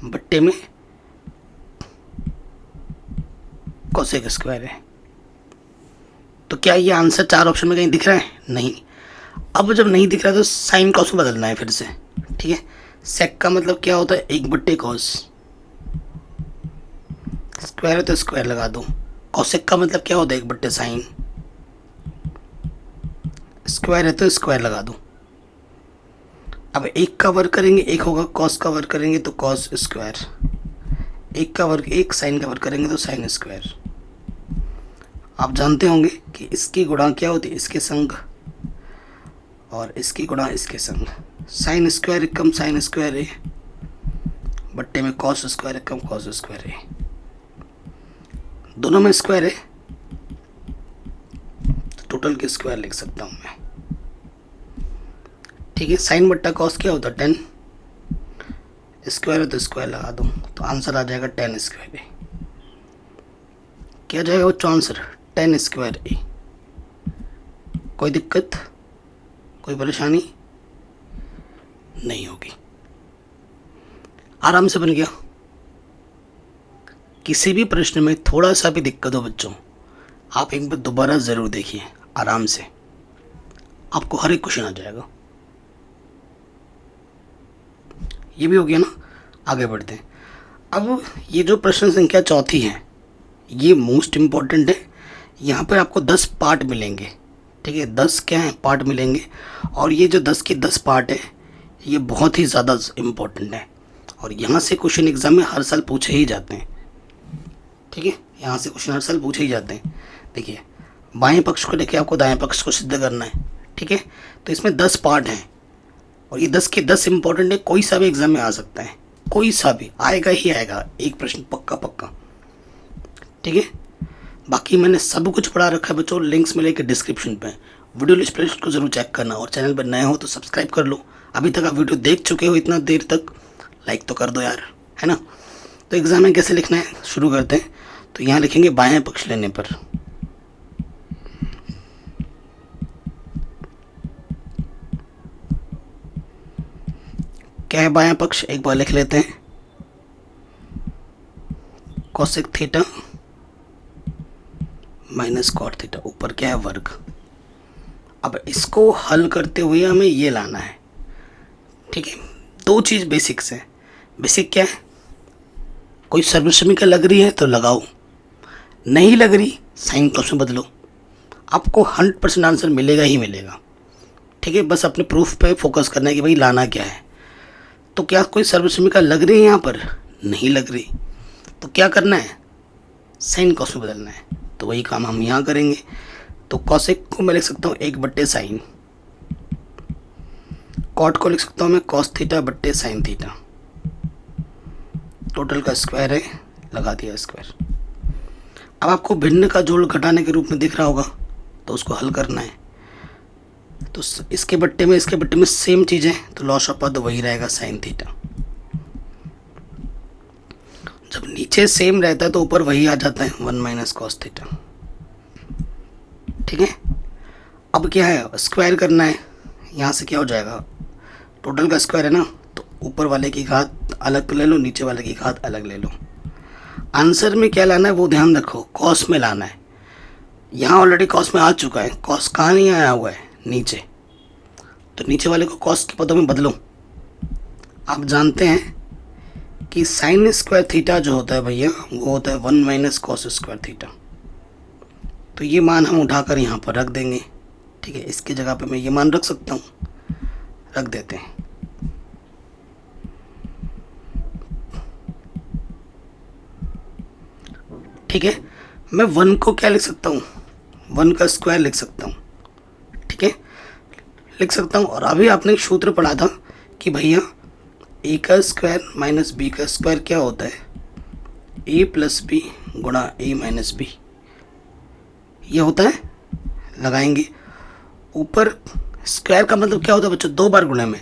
बट्टे में कॉसेक स्क्वायर है। तो क्या ये आंसर 4 ऑप्शन में कहीं दिख रहा है, नहीं। अब जब नहीं दिख रहा तो साइन कॉस में बदलना है फिर से, ठीक है। सेक का मतलब क्या होता है, 1 बट्टे कॉस, स्क्वायर है तो स्क्वायर लगा दो। कॉसेक का मतलब क्या होता है, 1 बट्टे साइन, स्क्वायर है तो स्क्वायर लगा दो। अब एक का वर्ग करेंगे, एक होगा कॉस का वर्ग करेंगे तो कॉस स्क्वायर, एक का वर्ग एक, साइन का वर्ग करेंगे तो साइन स्क्वायर। आप जानते होंगे कि इसकी गुणा क्या होती है, इसके संग, और इसकी गुणा इसके संग। साइन स्क्वायर कम साइन स्क्वायर है बट्टे में कॉस स्क्वायर कम कॉस स्क्वायर है, दोनों में स्क्वायर है तो टोटल के स्क्वायर लिख सकता हूँ मैं, ठीक है। साइन बट्टा कॉस क्या होता है, 10, स्क्वायर है तो स्क्वायर लगा दो, तो आंसर आ जाएगा 10 स्क्वायर ए। क्या जाएगा बच्चों आंसर, 10 स्क्वायर ए। कोई दिक्कत, कोई परेशानी नहीं होगी, आराम से बन गया। किसी भी प्रश्न में थोड़ा सा भी दिक्कत हो बच्चों, आप एक बार दोबारा ज़रूर देखिए आराम से, आपको हर एक क्वेश्चन आ जाएगा। ये भी हो गया ना, आगे बढ़ते हैं। अब ये जो प्रश्न संख्या चौथी है ये मोस्ट इम्पॉर्टेंट है। यहाँ पर आपको 10 पार्ट मिलेंगे, ठीक है। 10 क्या है पार्ट मिलेंगे, और ये जो 10 के 10 पार्ट है ये बहुत ही ज़्यादा इम्पोर्टेंट है, और यहाँ से क्वेश्चन एग्जाम में हर साल पूछे ही जाते हैं, ठीक है। यहाँ से क्वेश्चन हर साल पूछे ही जाते हैं। देखिए बाएं पक्ष को लेके आपको दाएं पक्ष को सिद्ध करना है, ठीक है। तो इसमें 10 पार्ट हैं और ये 10 के 10 इम्पोर्टेंट है, कोई सा भी एग्जाम में आ सकता है, कोई सा भी आएगा ही आएगा, एक प्रश्न पक्का पक्का, ठीक है। बाकी मैंने सब कुछ पढ़ा रखा है बच्चों, लिंक्स मिलेंगे डिस्क्रिप्शन पे। वीडियो लिस्ट प्लेलिस्ट को जरूर चेक करना, और चैनल पर नए हो तो सब्सक्राइब कर लो। अभी तक आप वीडियो देख चुके हो इतना देर तक, लाइक तो कर दो यार, है ना। तो एग्जाम में कैसे लिखना है शुरू करते हैं। तो यहाँ लिखेंगे बाएं पक्ष लेने पर, क्या है बायां पक्ष, एक बार लिख लेते हैं, cosec theta minus cot theta, ऊपर क्या है वर्ग। अब इसको हल करते हुए हमें ये लाना है, ठीक है। 2 चीज़ बेसिक्स है। बेसिक क्या है, कोई सर्वश्रमिका लग रही है तो लगाओ, नहीं लग रही साइन कॉस में बदलो, आपको 100% आंसर मिलेगा ही मिलेगा, ठीक है। बस अपने प्रूफ पे फोकस करना है कि भाई लाना क्या है। तो क्या कोई सर्वश्रमिका लग रही है यहाँ पर, नहीं लग रही, तो क्या करना है, साइन कॉस में बदलना है। तो वही काम हम यहाँ करेंगे। तो कॉसेक को मैं लिख सकता हूँ 1 बट्टे साइन, कॉट को लिख सकता हूँ मैं कॉस थीटा बट्टे साइन थीटा, टोटल का स्क्वायर है, लगा दिया स्क्वायर। अब आपको भिन्न का जोड़ घटाने के रूप में दिख रहा होगा, तो उसको हल करना है। तो इसके बट्टे में इसके बट्टे में सेम चीज़ है, तो लॉस ऑफ पद वही रहेगा साइन थीटा। जब नीचे सेम रहता है तो ऊपर वही आ जाता है 1 माइनस कॉस थीटा, ठीक है। अब क्या है, स्क्वायर करना है। यहाँ से क्या हो जाएगा, टोटल का स्क्वायर है ना, तो ऊपर वाले की घात अलग ले लो, नीचे वाले की घात अलग ले लो। आंसर में क्या लाना है वो ध्यान रखो, कॉस में लाना है। यहाँ ऑलरेडी कॉस में आ चुका है, कॉस कहाँ नहीं आया हुआ है, नीचे। तो नीचे वाले को कॉस के पदों में बदलो। आप जानते हैं कि साइन स्क्वायर थीटा जो होता है भैया वो होता है 1 माइनस कॉस स्क्वायर थीटा। तो ये मान हम उठाकर यहाँ पर रख देंगे। ठीक है, इसकी जगह पे मैं ये मान रख सकता हूँ, रख देते हैं। ठीक है, मैं 1 को क्या लिख सकता हूँ, 1 का स्क्वायर लिख सकता हूँ। ठीक है, लिख सकता हूँ। और अभी आपने एक सूत्र पढ़ा था कि भैया ए का स्क्वायर माइनस बी का स्क्वायर क्या होता है, ए प्लस बी गुणा ए माइनस बी, ये होता है। लगाएंगे ऊपर स्क्वायर का मतलब क्या होता है बच्चों, 2 बार गुणे में।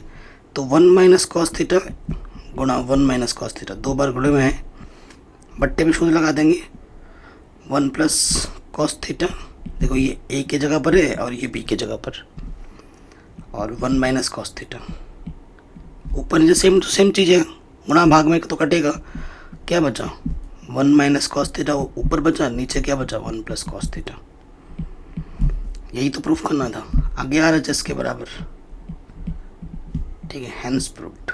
तो 1 माइनस कॉस थीटा गुणा 1 माइनस कॉस थीटा, 2 बार गुणे में है। बट्टे में सूत्र लगा देंगे, 1 प्लस कॉस थीटा, देखो ये ए की जगह पर है और ये बी की जगह पर, और 1 माइनस कॉस थीटा। ऊपर नीचे सेम टू सेम चीज़ है, गुणा भाग में तो कटेगा। क्या बचा, 1 माइनस कॉस थीटा ऊपर बचा, नीचे क्या बचा, 1 प्लस कॉस थीटा। यही तो प्रूफ करना था, आगे आ रहा है के बराबर। ठीक है, हेंस प्रूव्ड।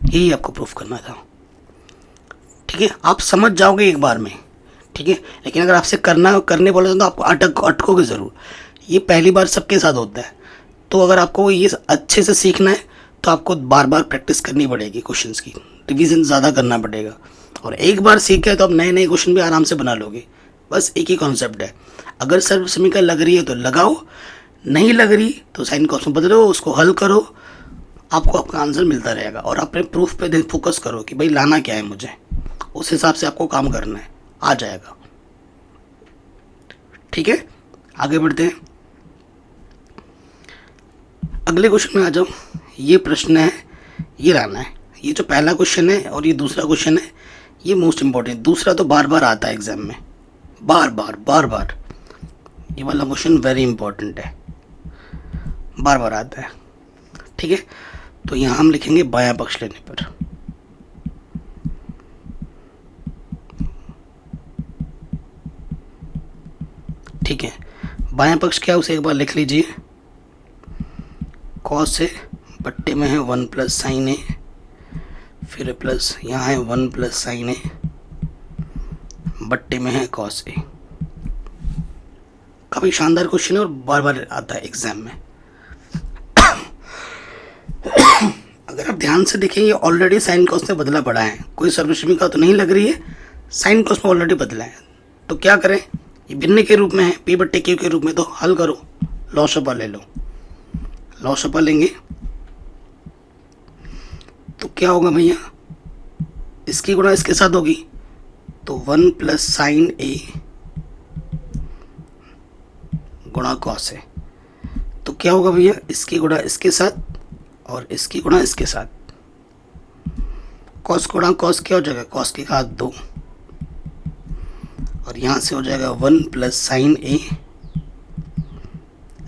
यही आपको प्रूफ करना था। ठीक है, आप समझ जाओगे एक बार में। ठीक है, लेकिन अगर आपसे करने बोले तो आपको अटकोगे ज़रूर। ये पहली बार सबके साथ होता है। तो अगर आपको ये अच्छे से सीखना है तो आपको बार बार प्रैक्टिस करनी पड़ेगी, क्वेश्चंस की रिवीजन ज़्यादा करना पड़ेगा। और एक बार सीख गए तो आप नए नए क्वेश्चन भी आराम से बना लोगे। बस एक ही कॉन्सेप्ट है, अगर सर्व समीकरण लग रही है तो लगाओ, नहीं लग रही तो साइन कॉस में बदलो, उसको हल करो, आपको आपका आंसर मिलता रहेगा। और अपने प्रूफ पे फोकस करो कि भाई लाना क्या है मुझे, उस हिसाब से आपको काम करना है, आ जाएगा। ठीक है, आगे बढ़ते हैं, अगले क्वेश्चन में आ जाओ। ये प्रश्न है, ये लाना है। ये जो पहला क्वेश्चन है और ये दूसरा क्वेश्चन है, ये मोस्ट इंपॉर्टेंट। दूसरा तो बार बार आता है एग्जाम में, बार बार। ये वाला क्वेश्चन वेरी इंपॉर्टेंट है, बार बार आता है। ठीक है, तो यहाँ हम लिखेंगे बायां पक्ष लेने पर। ठीक है, बायां पक्ष क्या है उसे एक बार लिख लीजिए। कॉस है, बट्टे में है 1 प्लस साइन है, फिर प्लस यहाँ है 1 प्लस साइन है, बट्टे में है कॉस ए। काफ़ी शानदार क्वेश्चन है और बार बार आता है एग्जाम में। अगर आप ध्यान से देखें, ये ऑलरेडी साइन कॉस में बदला पड़ा है, कोई सर्वसमीकरण तो नहीं लग रही है, साइन कॉस में ऑलरेडी बदला है। तो क्या करें, ये भिन्न के रूप में है, पी बट्टे क्यू के रूप में, तो हल करो, लॉसअपा ले लो। लॉसअपा लेंगे तो क्या होगा भैया, इसकी गुणा इसके साथ होगी, तो 1 प्लस साइन ए गुणा कॉस है। तो क्या होगा भैया, इसकी गुणा इसके साथ और इसकी गुणा इसके साथ। कॉस गुणा कॉस क्या हो जाएगा, कॉस के घात 2, और यहाँ से हो जाएगा 1 प्लस साइन ए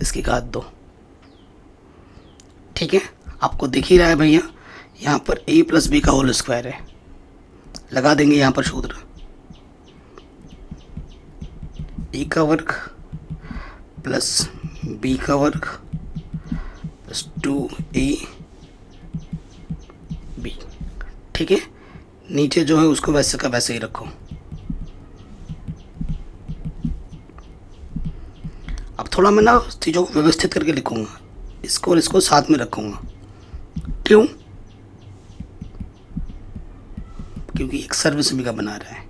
इसकी घात 2। ठीक है, आपको दिख ही रहा है भैया, यहाँ पर a प्लस बी का होल स्क्वायर है। लगा देंगे यहाँ पर सूत्र, a का वर्ग प्लस b का वर्ग प्लस 2ab। ठीक है, नीचे जो है उसको वैसे का वैसे ही रखो। अब थोड़ा मैं ना चीज़ों को व्यवस्थित करके लिखूंगा, इसको और इसको साथ में रखूंगा। क्यों, क्योंकि एक सर्व समीकरण बना रहा है।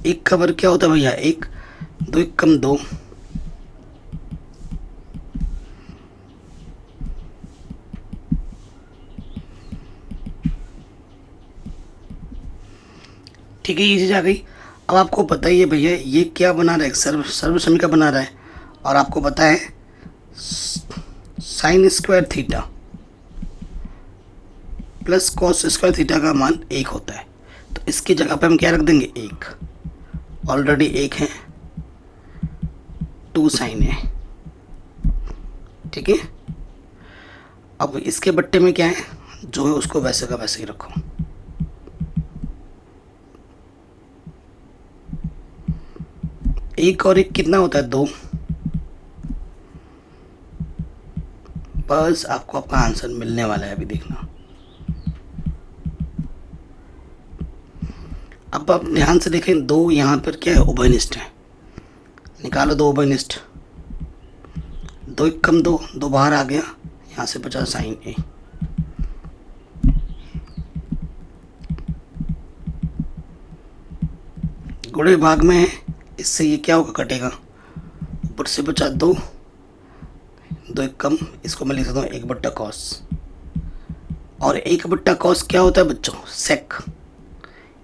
एक का वर्ग क्या होता है भैया, 1, 2 1 कम 2, ठीक है, ये चीज़ आ गई। अब आपको बताइए भैया, ये क्या बना रहा है, सर्व समीकरण बना रहा है, और आपको पता है sine square theta plus cos square theta का मान 1 होता है। तो इसकी जगह पे हम क्या रख देंगे, 1, ऑलरेडी 1 है, 2 साइन है। ठीक है, अब इसके बट्टे में क्या है, जो है उसको वैसे का वैसे ही रखो। एक और एक कितना होता है, 2, बस आपको आपका आंसर मिलने वाला है, अभी देखना। अब आप ध्यान से देखें, दो यहाँ पर क्या है, उभयनिष्ठ है। निकालो दो उभयनिष्ठ, दो एक कम दो, दो बाहर आ गया, यहाँ से बचा साइन ए। गुणे भाग में है, इससे ये क्या होगा, कटेगा। ऊपर से बचा दो, दो एक कम, इसको मैं लिख सकता हूँ 1/cos। और 1/cos क्या होता है बच्चों, सेक।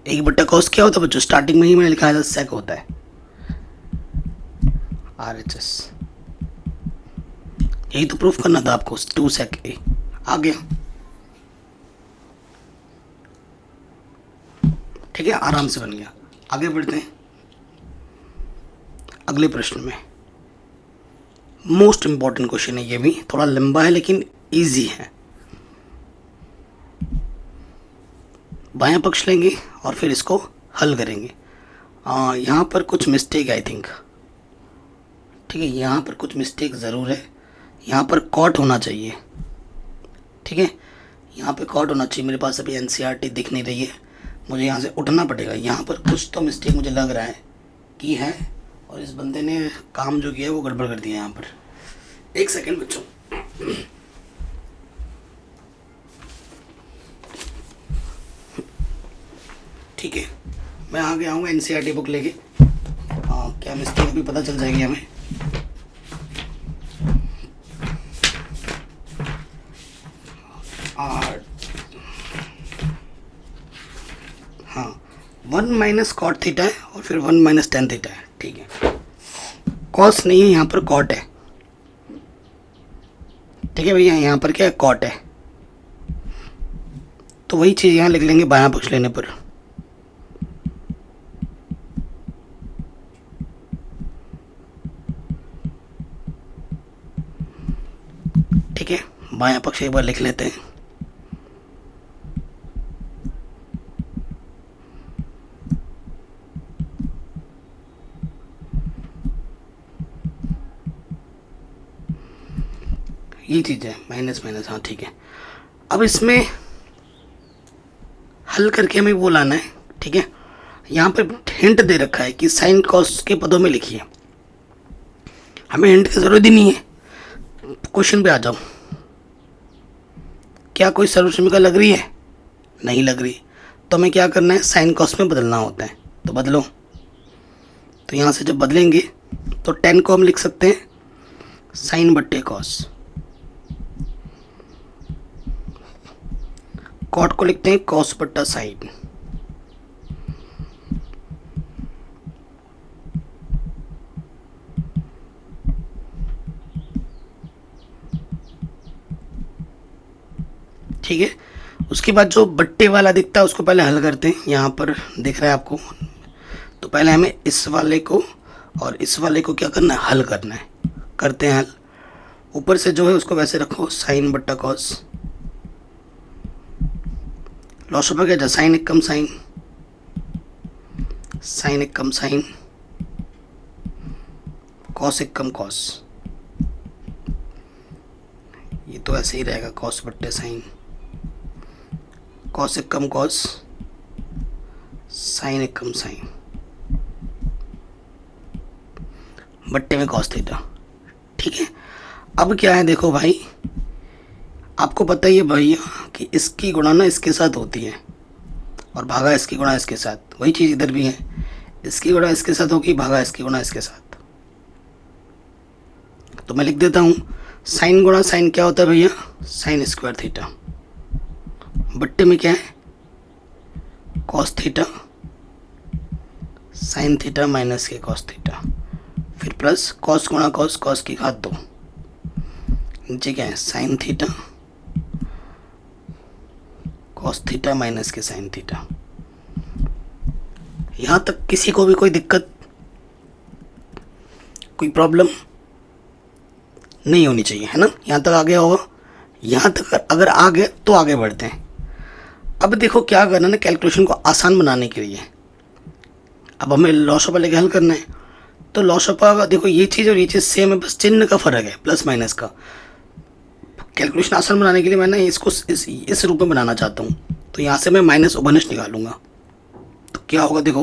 1/cos क्या होता है बच्चों, स्टार्टिंग में ही मैंने लिखा था सेक होता है, RHS। यही तो प्रूफ करना था आपको, 2 sec a आ गया। ठीक है, आराम से बन गया। आगे बढ़ते हैं अगले प्रश्न में। मोस्ट इंपॉर्टेंट क्वेश्चन है, ये भी थोड़ा लंबा है लेकिन इजी है। बायां पक्ष लेंगे और फिर इसको हल करेंगे। यहाँ पर कुछ मिस्टेक आई थिंक, ठीक है, यहाँ पर कुछ मिस्टेक ज़रूर है। यहाँ पर कॉट होना चाहिए, ठीक है, यहाँ पे कॉट होना चाहिए। मेरे पास अभी NCERT दिख नहीं रही है, मुझे यहाँ से उठना पड़ेगा। यहाँ पर कुछ तो मिस्टेक मुझे लग रहा है कि है, और इस बंदे ने काम जो किया है वो गड़बड़ कर दिया यहाँ पर। एक सेकेंड बच्चों, ठीक है, मैं आगे आऊँगा NCERT बुक लेके। क्या मिस्टेक अभी पता चल जाएगी हमें। हाँ, 1 - cot थीटा है और फिर 1 - tan थीटा है, ठीक है। कॉस नहीं है, यहाँ पर कॉट है, ठीक है भैया, यहाँ पर क्या है, कॉट है। तो वही चीज़ यहाँ लिख लेंगे बायां पक्ष लेने पर। ठीक है, बायां पक्ष एक बार लिख लेते हैं। ये चीज़ है माइनस माइनस, हाँ ठीक है। अब इसमें हल करके हमें वो लाना है, ठीक है। यहाँ पे हिंट दे रखा है कि साइन कॉस के पदों में लिखिए, हमें हिंट की ज़रूरत ही नहीं है। क्वेश्चन पे आ जाओ। क्या कोई सर्वसमीका लग रही है, नहीं लग रही, तो हमें क्या करना है, साइन कॉस में बदलना होता है। तो बदलो, तो यहाँ से जब बदलेंगे तो 10 को हम लिख सकते हैं साइन बट्टे कॉस, कॉट को लिखते हैं कॉस बट्टा साइन। ठीक है, उसके बाद जो बट्टे वाला दिखता है उसको पहले हल करते हैं। यहाँ पर दिख रहा है आपको, तो पहले हमें इस वाले को और इस वाले को क्या करना है, हल करना है। करते हैं हल। ऊपर से जो है उसको वैसे रखो, साइन बट्टा कॉस। लॉस ऊपर क्या जा, साइन एक कम साइन, साइन एक कम साइन, कॉस एक कम कॉस। ये तो ऐसे ही रहेगा, कॉस बट्टे साइन, कॉस एक कम कॉस, साइन एक कम साइन, बट्टे में कॉस थीटा। ठीक है, अब क्या है देखो भाई, आपको पता ही है भैया कि इसकी गुणा ना इसके साथ होती है और भागा इसकी गुणा इसके साथ। वही चीज़ इधर भी है, इसकी गुणा इसके साथ होगी, भागा इसकी गुणा इसके साथ। तो मैं लिख देता हूँ, साइन गुणा साइन क्या होता है भैया, साइन स्क्वायर थीटा। बट्टे में क्या है, cos theta sine theta minus के कॉस थीटा, फिर प्लस कॉस गुणा कॉस, कॉस की घात 2। नीचे क्या है, sign theta cos theta minus के साइन थीटा। यहाँ तक किसी को भी कोई दिक्कत, कोई प्रॉब्लम नहीं होनी चाहिए, है ना। यहाँ तक आ गया होगा। यहाँ तक अगर आ गए तो आगे बढ़ते हैं। अब देखो क्या करना है, कैलकुलेशन को आसान बनाने के लिए अब हमें लॉस ऑफ लेके हल करना है। तो लॉस ऑफ देखो, ये चीज़ और ये चीज़ सेम है, बस चिन्ह का फ़र्क है, प्लस माइनस का। कैलकुलेशन आसान बनाने के लिए मैंने इसको इस रूप में बनाना चाहता हूँ। तो यहाँ से मैं माइनस ओबनिश निकालूंगा तो क्या होगा, देखो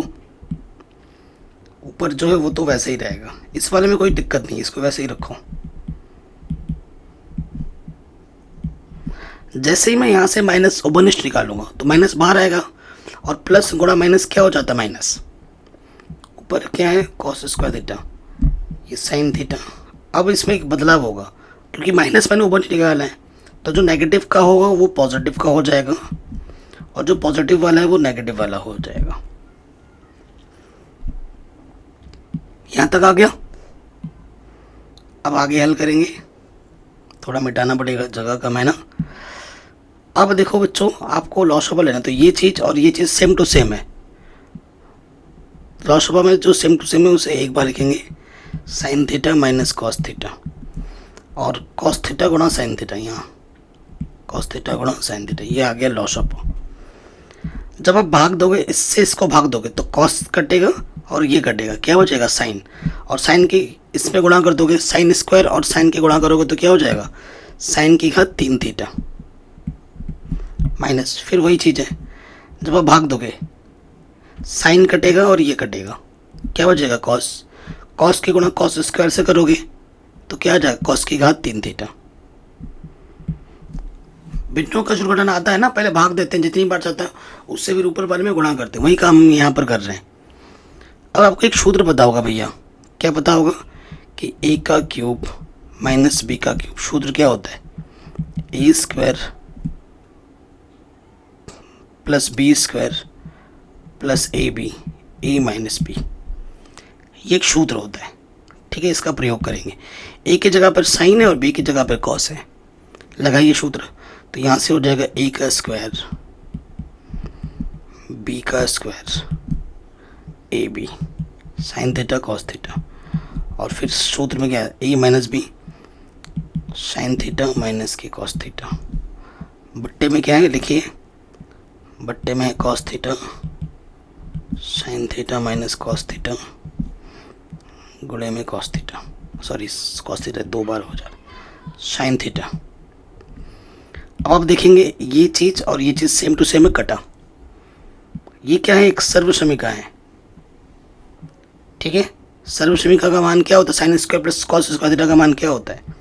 ऊपर जो है वो तो वैसे ही रहेगा, इस वाले में कोई दिक्कत नहीं, इसको वैसे ही रखो। जैसे ही मैं यहाँ से माइनस ओबनिश निकालूंगा तो माइनस बाहर आएगा और प्लस गुणा माइनस क्या हो जाता है, माइनस। ऊपर क्या है, कॉस स्क्वायर थीटा, ये साइन थीटा। अब इसमें एक बदलाव होगा क्योंकि माइनस मैंने ओबनिश निकाला है, तो जो नेगेटिव का होगा वो पॉजिटिव का हो जाएगा और जो पॉजिटिव वाला है वो नेगेटिव वाला हो जाएगा। यहाँ तक आ गया। अब आगे हल करेंगे, थोड़ा मिटाना पड़ेगा, जगह कम है ना। अब देखो बच्चों, आपको लॉसोबा लेना, तो ये चीज़ और ये चीज़ सेम टू सेम है। लॉसोबा में जो सेम टू सेम है उसे एक बार लिखेंगे, sign theta minus cos theta, और कॉस थीटा गुणा साइन थीटा, यहाँ कॉस थीटा गुणा साइन थीटा, ये आ गया लॉसोबा। जब आप भाग दोगे, इससे इसको भाग दोगे तो कॉस कटेगा और ये कटेगा, क्या बचेगा, साइन। और साइन की इसमें गुणा कर दोगे, साइन स्क्वायर और साइन के गुणा करोगे तो क्या हो जाएगा, साइन की घात 3 थीटा माइनस, फिर वही चीज़ है, जब आप भाग दोगे साइन कटेगा और ये कटेगा, क्या बचेगा, कॉस। कॉस की गुणा कॉस स्क्वायर से करोगे तो क्या आ जाएगा, कॉस की घात 3 थीटा। बिट्टों का शुरू घटाना आता है ना, पहले भाग देते हैं, जितनी बार चाहता है उससे फिर ऊपर बारे में गुणा करते हैं, वही काम हम यहाँ पर कर रहे हैं। अब आपको एक सूत्र पता होगा भैया, क्या पता होगा कि a का क्यूब माइनस b का क्यूब, सूत्र क्या होता है, a square plus B square plus A B, A minus B, ये एक सूत्र होता है। ठीक है, इसका प्रयोग करेंगे। ए की जगह पर साइन है और बी की जगह पर कॉस है, लगाइए सूत्र, तो यहाँ से हो जाएगा ए का स्क्वायर बी का square A B sine theta cos theta, और फिर सूत्र में क्या है, A minus B sine theta minus के कॉस थीटा, बट्टे में क्या है लिखिए, बट्टे में है cos theta sine theta minus cos theta गुणे में cos theta, sorry cos theta 2 बार हो जा रहा, साइन थीटा। अब आप देखेंगे ये चीज़ और ये चीज़ सेम टू सेम है, कटा। ये क्या है, एक सर्वसमीका है। ठीक है, सर्वसमीका का मान क्या होता है, sine square plus cos square theta का मान क्या होता है।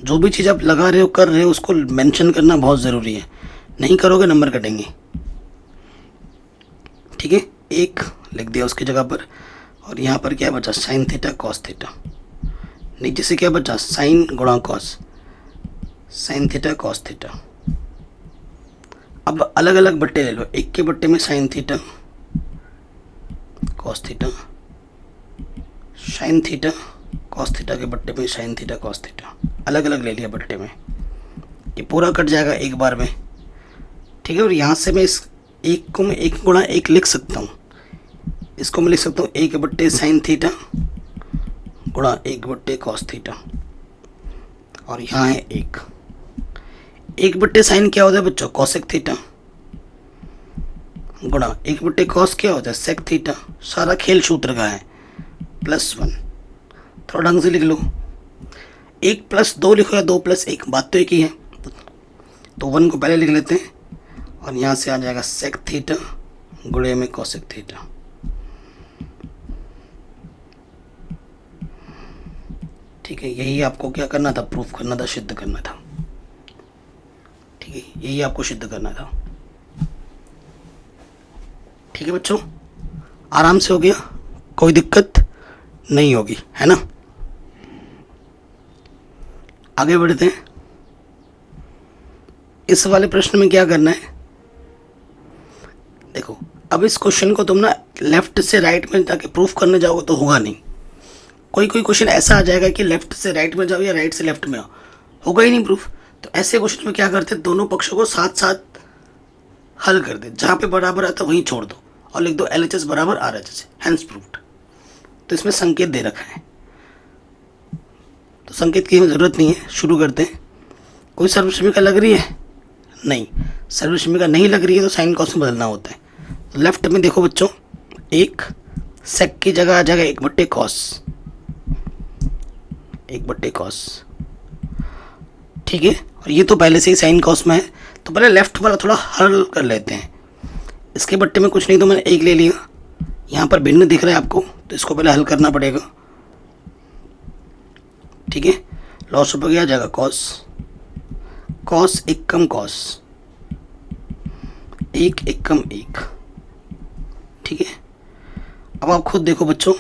जो भी चीज़ आप लगा रहे हो कर रहे हो उसको मेंशन करना बहुत ज़रूरी है, नहीं करोगे नंबर कटेंगे। ठीक है, एक लिख दिया उसकी जगह पर, और यहाँ पर क्या बचा, साइन थीटा कॉस थीटा, नीचे से क्या बचा, साइन गुणा cos, sign theta cos theta. अब अलग अलग बट्टे ले लो, एक के बट्टे में sign theta cos theta, sine theta cos theta के बट्टे में साइन थीटा कॉस थीटा, अलग अलग ले लिया बट्टे में, ये पूरा कट जाएगा एक बार में। ठीक है, और यहाँ से मैं इस एक को मैं 1 गुणा 1 लिख सकता हूँ, इसको मैं लिख सकता हूँ 1 बट्टे साइन थीटा गुणा 1 बट्टे कॉस थीटा, और यहाँ है 1 बट्टे साइन क्या होता है बच्चों, कॉसेक थीटा गुणा 1 बट्टे कॉस क्या होता है, सेक थीटा। सारा खेल सूत्र का है, +1, थोड़ा ढंग से लिख लो, 1 + 2 लिखो या 2 + 1, बात तो एक ही है, तो 1 को पहले लिख लेते हैं, और यहाँ से आ जाएगा सेक थीटा गुणे में कॉसेक थीटा। ठीक है, यही आपको क्या करना था, प्रूफ करना था, सिद्ध करना था। ठीक है, यही आपको सिद्ध करना था। ठीक है बच्चों, आराम से हो गया, कोई दिक्कत नहीं होगी, है ना। आगे बढ़ते हैं। इस वाले प्रश्न में क्या करना है, देखो अब इस क्वेश्चन को तुम ना लेफ्ट से राइट में जाके प्रूफ करने जाओगे तो होगा नहीं। कोई कोई क्वेश्चन ऐसा आ जाएगा कि लेफ्ट से राइट में जाओ या राइट से लेफ्ट में आओ, होगा ही नहीं प्रूफ। तो ऐसे क्वेश्चन में क्या करते हैं, दोनों पक्षों को साथ साथ हल कर दे, जहाँ पे बराबर आता वहीं छोड़ दो और लिख दो LHS बराबर RHS, हैंस प्रूव्ड। तो इसमें संकेत दे रखा है, तो संकेत की ज़रूरत नहीं है, शुरू करते हैं। कोई सर्वसमीका लग रही है, नहीं सर्वसमीका नहीं लग रही है तो साइन कॉस में बदलना होता है। तो लेफ्ट में देखो बच्चों, 1 सेक की जगह आ जाएगा 1 बट्टे कॉस, 1 बट्टे कॉस, ठीक है, और ये तो पहले से ही साइन कॉस में है, तो पहले लेफ्ट वाला थोड़ा हल कर लेते हैं। इसके बट्टे में कुछ नहीं तो मैंने एक ले लिया, यहाँ पर भिन्न दिख रहा है आपको, तो इसको पहले हल करना पड़ेगा। ठीक है, लॉस ऊपर क्या आ जाएगा, कॉस, कॉस एक कम कॉस, एक कम एक। ठीक है, अब आप खुद देखो बच्चों,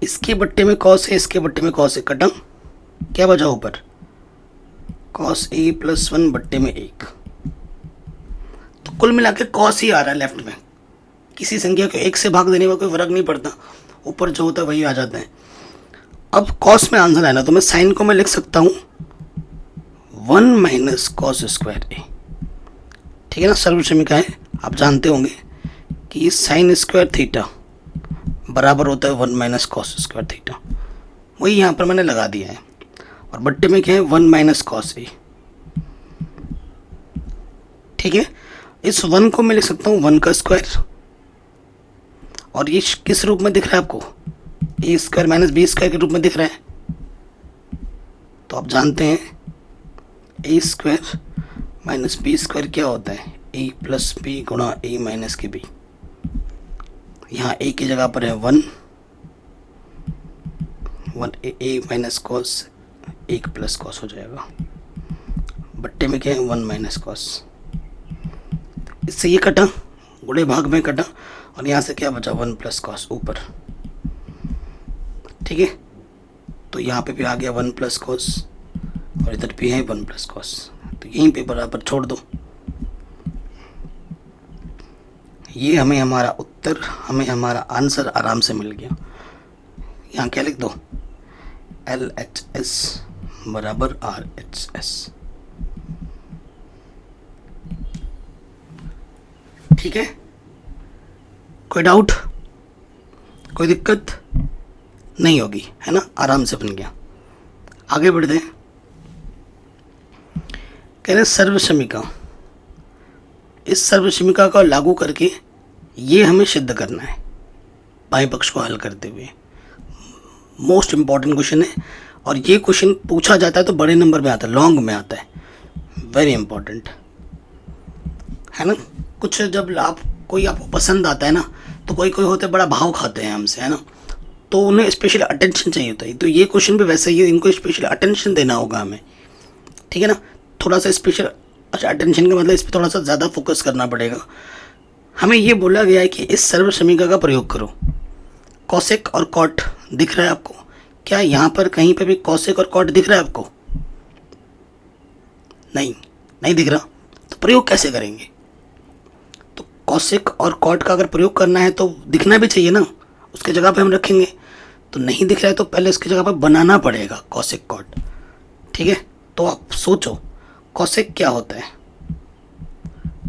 इसके बट्टे में कॉस है, इसके बट्टे में कॉस है, कटा क्या बचा ऊपर, कॉस ए प्लस 1 बट्टे में 1। तो कुल मिला के कॉस ही आ रहा है लेफ्ट में। किसी संख्या को 1 से भाग देने में कोई फर्क नहीं पड़ता, ऊपर जो होता है वही आ जाता है। अब कॉस में आंसर आना, तो मैं साइन को मैं लिख सकता हूँ 1 माइनस कॉस स्क्वायर ए। ठीक है ना, सर्वसमीका है, आप जानते होंगे कि साइन स्क्वायर थीटा बराबर होता है 1 माइनस कॉस स्क्वायर थीटा, वही यहाँ पर मैंने लगा दिया है। और बट्टे में क्या है, 1 माइनस कॉस ए। ठीक है, इस 1 को मैं लिख सकता हूँ 1 का स्क्वायर, और ये किस रूप में दिख रहा है आपको, ए स्क्वायर माइनस बी स्क्वायर के रूप में दिख रहा है। तो आप जानते हैं ए स्क्वायर माइनस बी स्क्वायर क्या होता है, ए प्लस बी गुणा ए माइनस के बी। यहाँ ए की जगह पर है 1 ए माइनस कॉस, 1 प्लस कॉस हो जाएगा। बट्टे में क्या है, 1 माइनस कॉस। इससे ये कटा, गुणे भाग में कटा, और यहाँ से क्या बचा, 1 प्लस कॉस ऊपर। ठीक है, तो यहाँ पे भी आ गया 1 प्लस कॉस, और इधर भी है 1 प्लस कॉस, तो यहीं पे बराबर छोड़ दो। ये हमें हमारा उत्तर, हमें हमारा आंसर आराम से मिल गया। यहाँ क्या लिख दो, LHS बराबर RHS। ठीक है, कोई डाउट, कोई दिक्कत नहीं होगी, है ना, आराम से बन गया। आगे बढ़ते हैं, कह रहे सर्वसमीका, इस सर्वसमीका को लागू करके ये हमें सिद्ध करना है बाएं पक्ष को हल करते हुए। मोस्ट इम्पॉर्टेंट क्वेश्चन है, और ये क्वेश्चन पूछा जाता है तो बड़े नंबर में आता है, लॉन्ग में आता है, वेरी इंपॉर्टेंट है ना। कुछ जब कोई आपको पसंद आता है ना, तो कोई होते बड़ा भाव खाते हैं हमसे, है ना, तो उन्हें स्पेशल अटेंशन चाहिए होता है। तो ये क्वेश्चन भी वैसे ही है, इनको स्पेशल अटेंशन देना होगा हमें। ठीक है ना, थोड़ा सा स्पेशल अटेंशन का मतलब इस पर थोड़ा सा ज़्यादा फोकस करना पड़ेगा। हमें ये बोला गया है कि इस सर्वसमीका का प्रयोग करो। कॉसेक और कॉट दिख रहा है आपको, क्या यहाँ पर कहीं पे भी कॉसेक और कॉट दिख रहा है आपको, नहीं दिख रहा, तो प्रयोग कैसे करेंगे। तो कॉसेक और कॉट का अगर प्रयोग करना है तो दिखना भी चाहिए ना, उसके जगह पे हम रखेंगे। तो नहीं दिख रहा है तो पहले उसकी जगह पर बनाना पड़ेगा कॉसेक कॉट। ठीक है, तो आप सोचो कॉसेक क्या होता है,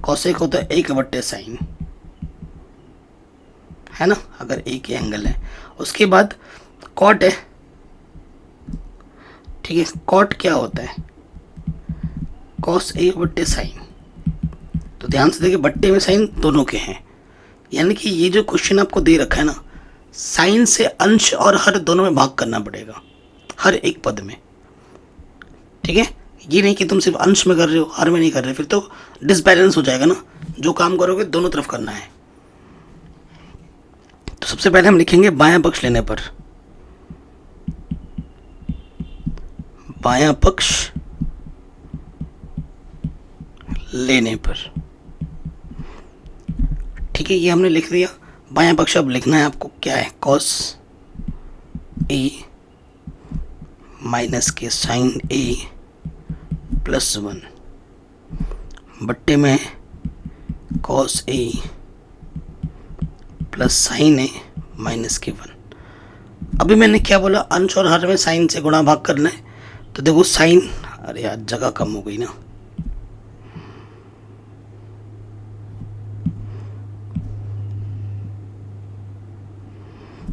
कॉसेक होता है 1/sin, है ना, अगर एक ही एंगल है। उसके बाद कॉट है, ठीक है, कॉट क्या होता है, cos A/sin। तो ध्यान से देखिए, बट्टे में साइन दोनों के हैं, यानी कि ये जो क्वेश्चन आपको दे रखा है ना, साइन से अंश और हर दोनों में भाग करना पड़ेगा, हर एक पद में। ठीक है, ये नहीं कि तुम सिर्फ अंश में कर रहे हो, हर में नहीं कर रहे, फिर तो डिसबैलेंस हो जाएगा ना। जो काम करोगे दोनों तरफ करना है। तो सबसे पहले हम लिखेंगे बायां पक्ष लेने पर, बायां पक्ष लेने पर। ठीक है, ये हमने लिख दिया। बायां पक्ष अब लिखना है आपको, क्या है, cos A माइनस के sin A प्लस 1 बट्टे में cos A plus sin A minus के 1। अभी मैंने क्या बोला, अंश और हर में साइन से गुणा भाग करना है। तो देखो साइन, अरे यार जगह कम हो गई ना,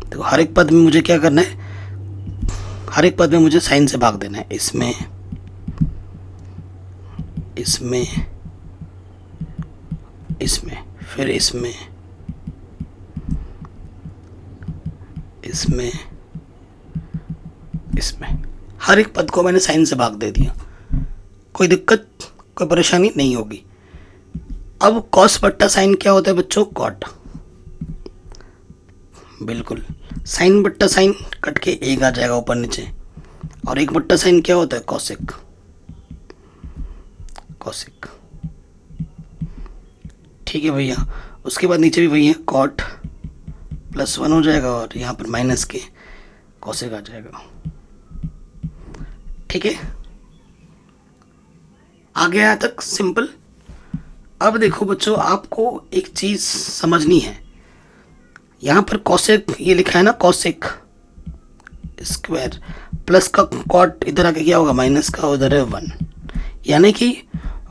देखो हर एक पद में मुझे क्या करना है, हर एक पद में मुझे साइन से भाग देना है। इसमें इसमें इसमें फिर इसमें इसमें इसमें, हर एक पद को मैंने साइन से भाग दे दिया। कोई दिक्कत, कोई परेशानी नहीं होगी। अब कॉस बट्टा साइन क्या होता है बच्चों? कॉट। बिल्कुल, साइन बट्टा साइन कट के एक आ जाएगा ऊपर नीचे, और एक बट्टा साइन क्या होता है? कॉसेक। कॉसेक, ठीक है भैया। उसके बाद नीचे भी वही है, कॉट +1 हो जाएगा और यहाँ पर माइनस के कॉसेक आ जाएगा। ठीक है, आ गया यहाँ तक सिंपल। अब देखो बच्चों, आपको एक चीज समझनी है। यहाँ पर कॉसेक ये लिखा है ना, कॉसेक स्क्वायर, प्लस का कॉट इधर आके क्या होगा? माइनस का, उधर है 1, यानी कि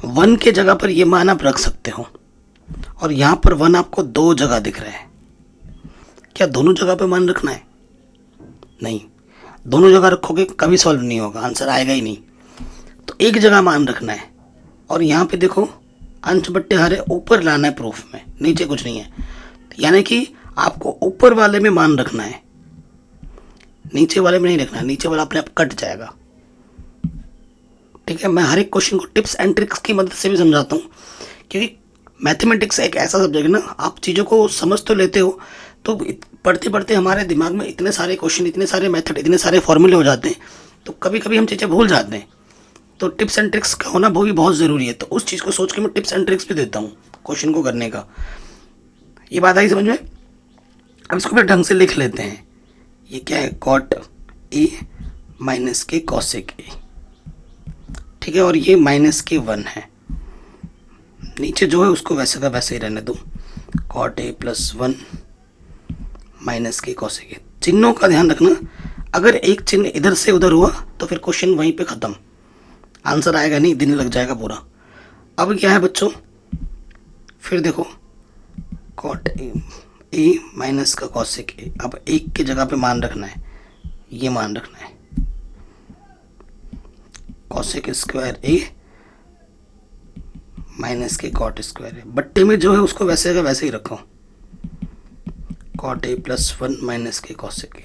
1 के जगह पर ये मान आप रख सकते हो। और यहाँ पर 1 आपको 2 जगह दिख रहा है। क्या दोनों जगह पे मान रखना है? नहीं, दोनों जगह रखोगे कभी सॉल्व नहीं होगा, आंसर आएगा ही नहीं। तो एक जगह मान रखना है। और यहाँ पे देखो, अंश बट्टे हरे ऊपर लाना है प्रूफ में, नीचे कुछ नहीं है। यानी कि आपको ऊपर वाले में मान रखना है, नीचे वाले में नहीं रखना है। नीचे वाला अपने आप कट जाएगा। ठीक है, मैं हर एक क्वेश्चन को टिप्स एंड ट्रिक्स की मदद से भी समझाता हूँ, क्योंकि मैथमेटिक्स एक ऐसा सब्जेक्ट है ना, आप चीज़ों को समझ तो लेते हो, तो पढ़ते पढ़ते हमारे दिमाग में इतने सारे क्वेश्चन, इतने सारे मेथड, इतने सारे फॉर्मूले हो जाते हैं, तो कभी कभी हम चीज़ें भूल जाते हैं। तो टिप्स एंड ट्रिक्स का होना वो भी बहुत ज़रूरी है। तो उस चीज़ को सोच के मैं टिप्स एंड ट्रिक्स भी देता हूँ क्वेश्चन को करने का। ये बात आई समझ में? अब इसको फिर ढंग से लिख लेते हैं। ये क्या है? कॉट ए माइनस के कॉसेक ए। ठीक है, और ये माइनस के 1 है। नीचे जो है उसको वैसे का वैसे ही रहने दो, कॉट ए +1 माइनस के कॉसेक ए। चिन्हों का ध्यान रखना, अगर एक चिन्ह इधर से उधर हुआ तो फिर क्वेश्चन वहीं पे ख़त्म, आंसर आएगा नहीं, दिन लग जाएगा पूरा। अब क्या है बच्चों, फिर देखो, कॉट ए माइनस का कॉसेक ए। अब एक की जगह पे मान रखना है, ये मान रखना है, कॉसेक स्क्वायर ए माइनस के कॉट स्क्वायर ए। बट्टे में जो है उसको वैसे का वैसे ही रखो, कॉट ए +1 माइनस के कॉसेक ए।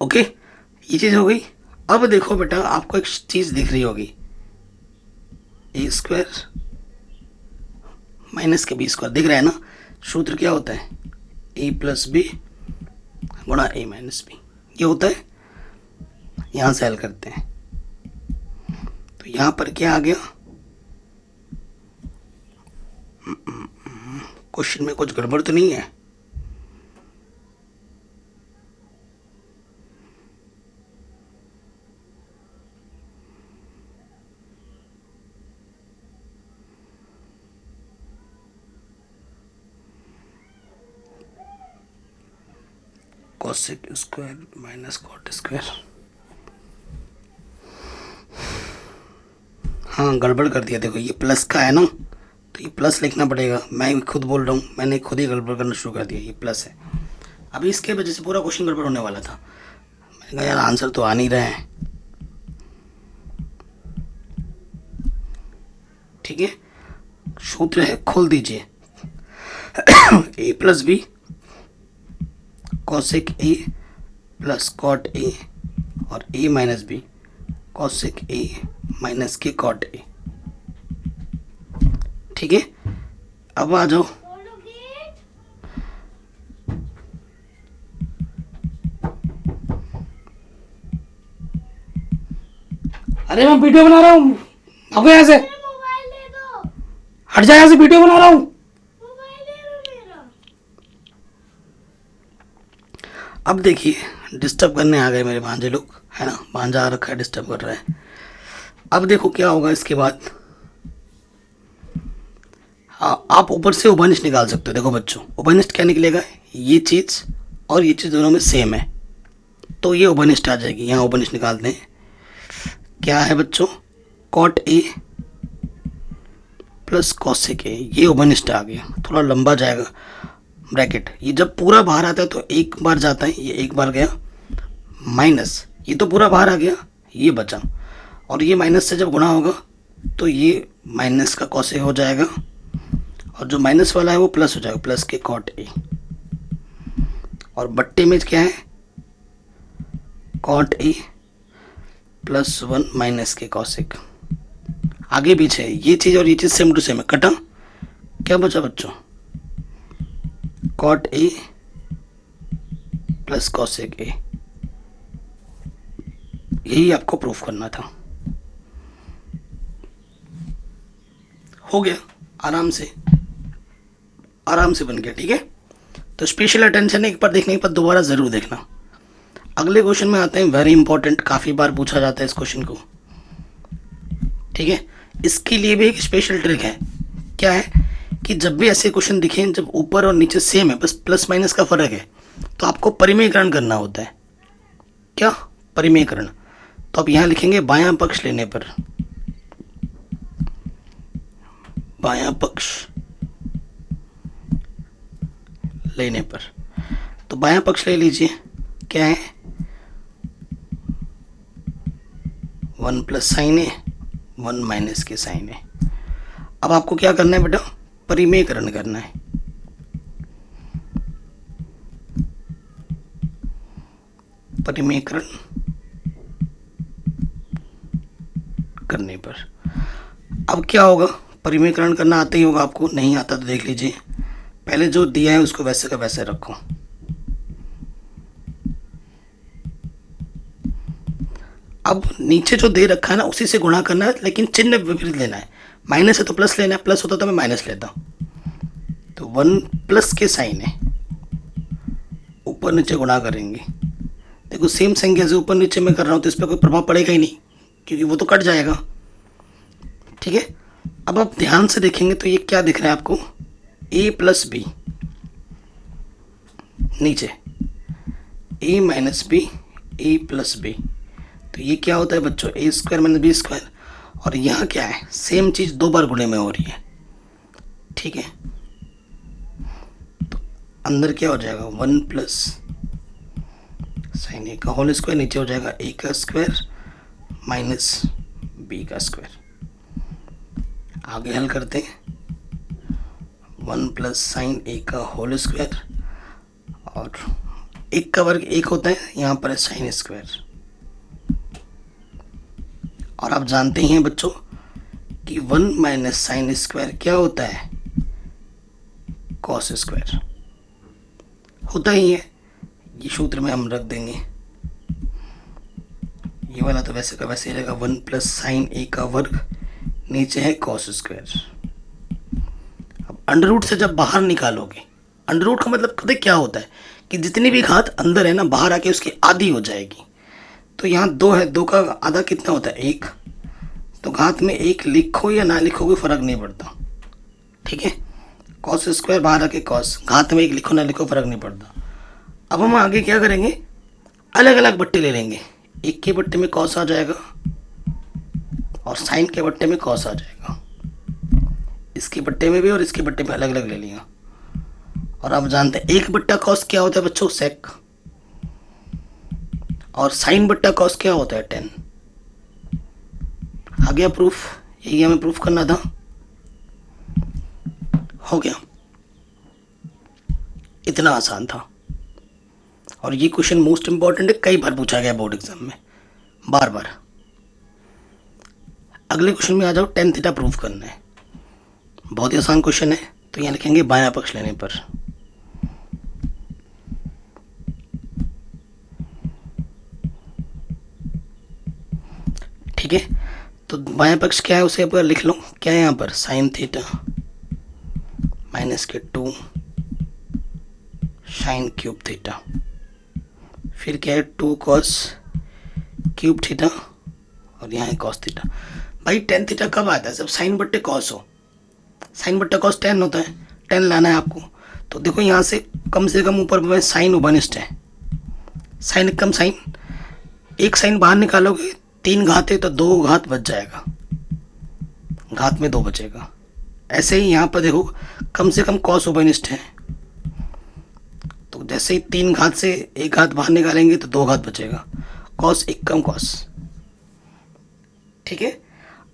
ओके, ये चीज़ हो गई। अब देखो बेटा, आपको एक चीज़ दिख रही होगी, ए स्क्वायर माइनस के बी स्क्वायर, दिख रहा है ना? सूत्र क्या होता है? ए + बी गुणा ए माइनस बी, ये होता है। यहाँ से हल करते हैं, तो यहाँ पर क्या आ गया? क्वेश्चन में कुछ गड़बड़ तो नहीं है? Cosec square minus cot square, हाँ गड़बड़ कर दिया। देखो ये प्लस का है ना, तो ये प्लस लिखना पड़ेगा। मैं खुद बोल रहा हूँ, मैंने खुद ही गड़बड़ करना शुरू कर दिया। ये प्लस है, अभी इसके वजह से पूरा क्वेश्चन गड़बड़ होने वाला था। मैंने कहा यार आंसर तो आ नहीं रहे हैं। ठीक है, सूत्र है, खोल दीजिए, A + B cosec A plus cot A और A minus B cosec A minus के कॉट ए। ठीक है, अब आ जाओ, अरे मैं वीडियो बना रहा हूँ, भागो यहाँ से, हट जा यहाँ से, वीडियो बना रहा हूँ। अब देखिए, डिस्टर्ब करने आ गए मेरे भांजे लोग, है ना? भांजा आ रखा है, डिस्टर्ब कर रहा है। अब देखो क्या होगा इसके बाद। हाँ, आप ऊपर से उभयनिष्ठ निकाल सकते हो। देखो बच्चों, उभयनिष्ठ क्या निकलेगा? ये चीज़ और ये चीज़ दोनों में सेम है, तो ये उभयनिष्ठ आ जाएगी। यहाँ उभयनिष्ठ निकालते हैं, क्या है बच्चों? Cot A plus cosec A, ये उभयनिष्ठ आ गया। थोड़ा लंबा जाएगा ब्रैकेट, ये जब पूरा बाहर आता है तो एक बार जाता है, ये एक बार गया, माइनस ये तो पूरा बाहर आ गया, ये बचा, और ये माइनस से जब गुणा होगा तो ये माइनस का कॉसेक हो जाएगा, और जो माइनस वाला है वो प्लस हो जाएगा, प्लस के कॉट ए। और बट्टे में क्या है? कॉट ए +1 माइनस के कॉसेक। आगे पीछे ये चीज़ और ये चीज़ सेम टू सेम है, कटा। क्या बचा बच्चों? Cot A plus cosec A. यही आपको प्रूफ करना था। हो गया, आराम से बन गया। ठीक है, तो स्पेशल अटेंशन एक बार देखने के बाद दोबारा ज़रूर देखना। अगले क्वेश्चन में आते हैं, वेरी इंपॉर्टेंट, काफ़ी बार पूछा जाता है इस क्वेश्चन को। ठीक है, इसके लिए भी एक स्पेशल ट्रिक है। क्या है कि जब भी ऐसे क्वेश्चन दिखें जब ऊपर और नीचे सेम है, बस प्लस माइनस का फर्क है, तो आपको परिमेयकरण करना होता है। क्या? परिमेयकरण। तो आप यहाँ लिखेंगे बायां पक्ष लेने पर, बायां पक्ष लेने पर। तो बायां पक्ष ले लीजिए, क्या है? 1 प्लस साइन ए, 1 माइनस के साइन ए। अब आपको क्या करना है बेटा? परिमेयकरण करना है। परिमेयकरण करने पर अब क्या होगा? परिमेयकरण करना आता ही होगा आपको, नहीं आता तो देख लीजिए। पहले जो दिया है उसको वैसे का वैसे रखो। अब नीचे जो दे रखा है ना उसी से गुणा करना है, लेकिन चिन्ह विपरीत लेना है। माइनस है तो प्लस लेना है, प्लस होता तो मैं माइनस लेता। तो 1 प्लस के साइन है, ऊपर नीचे गुणा करेंगे। देखो सेम संख्या से ऊपर नीचे मैं कर रहा हूँ तो इस पर कोई प्रभाव पड़ेगा ही नहीं, क्योंकि वो तो कट जाएगा। ठीक है, अब आप ध्यान से देखेंगे तो ये क्या दिख रहा है आपको? a प्लस बी, नीचे a minus B, a plus B. तो ये क्या होता है बच्चों? A square minus B square. और यहाँ क्या है? सेम चीज़ दो बार गुणे में हो रही है। ठीक है, तो अंदर क्या हो जाएगा? 1 प्लस साइन ए का होल स्क्वायर, नीचे हो जाएगा a का स्क्वायर माइनस बी का स्क्वायर। आगे हल करते हैं। 1 प्लस साइन ए का होल स्क्वायर, और एक का वर्ग एक होता है, यहाँ पर है साइन स्क्वायर। और आप जानते ही हैं बच्चों कि 1 माइनस साइन स्क्वायर क्या होता है? कॉस स्क्वायर होता ही है। ये सूत्र में हम रख देंगे। ये वाला तो वैसे का वैसे रहेगा, 1 प्लस साइन ए का वर्ग, नीचे है कॉस स्क्वायर। अब अंडर रूट से जब बाहर निकालोगे, अंडर रूट का मतलब पता क्या होता है कि जितनी भी घात अंदर है ना, बाहर आके उसकी आधी हो जाएगी। तो यहाँ 2 है, 2 का आधा कितना होता है? 1। तो घात में 1 लिखो या ना लिखो कोई फर्क नहीं पड़ता। ठीक है, कॉस स्क्वायर बाहर आके कॉस, घात में 1 लिखो ना लिखो फर्क नहीं पड़ता। अब हम आगे क्या करेंगे? अलग अलग बट्टे ले लेंगे। एक के बट्टे में कॉस आ जाएगा और साइन के बट्टे में कॉस आ जाएगा। इसके बट्टे में भी और इसके बट्टे में अलग अलग ले लिया। और आप जानते हैं एक बट्टा कॉस क्या होता है बच्चों? सेक। और साइन बट्टा कॉस क्या होता है? 10। आ गया प्रूफ? यही हमें प्रूफ करना था। हो गया, इतना आसान था। और ये क्वेश्चन मोस्ट इंपॉर्टेंट है, कई बार पूछा गया बोर्ड एग्जाम में, बार बार। अगले क्वेश्चन में आ जाओ, tan थीटा प्रूफ करना है। बहुत ही आसान क्वेश्चन है। तो यहाँ लिखेंगे बायां पक्ष लेने पर, ठीक है। तो बायां पक्ष क्या है उसे आप लिख लो। क्या है यहाँ पर? साइन थीटा माइनस के 2 साइन क्यूब थीटा, फिर क्या है? 2 कॉस क्यूब थीटा, और यहाँ है कॉस थीटा। भाई tan थीटा कब आता है? जब साइन बट्टे कॉस हो। साइन बट्टा कॉस 10 होता है, 10 लाना है आपको। तो देखो यहाँ से कम ऊपर में साइन उबनिष्ठ है, साइन कम साइन, एक साइन बाहर निकालोगे 3 घात है तो 2 घात बच जाएगा, घात में 2 बचेगा। ऐसे ही यहाँ पर देखो कम से कम कॉस उभयनिष्ठ है, तो जैसे ही 3 घात से 1 घात बाहर निकालेंगे तो 2 घात बचेगा, कॉस एक कम कॉस। ठीक है,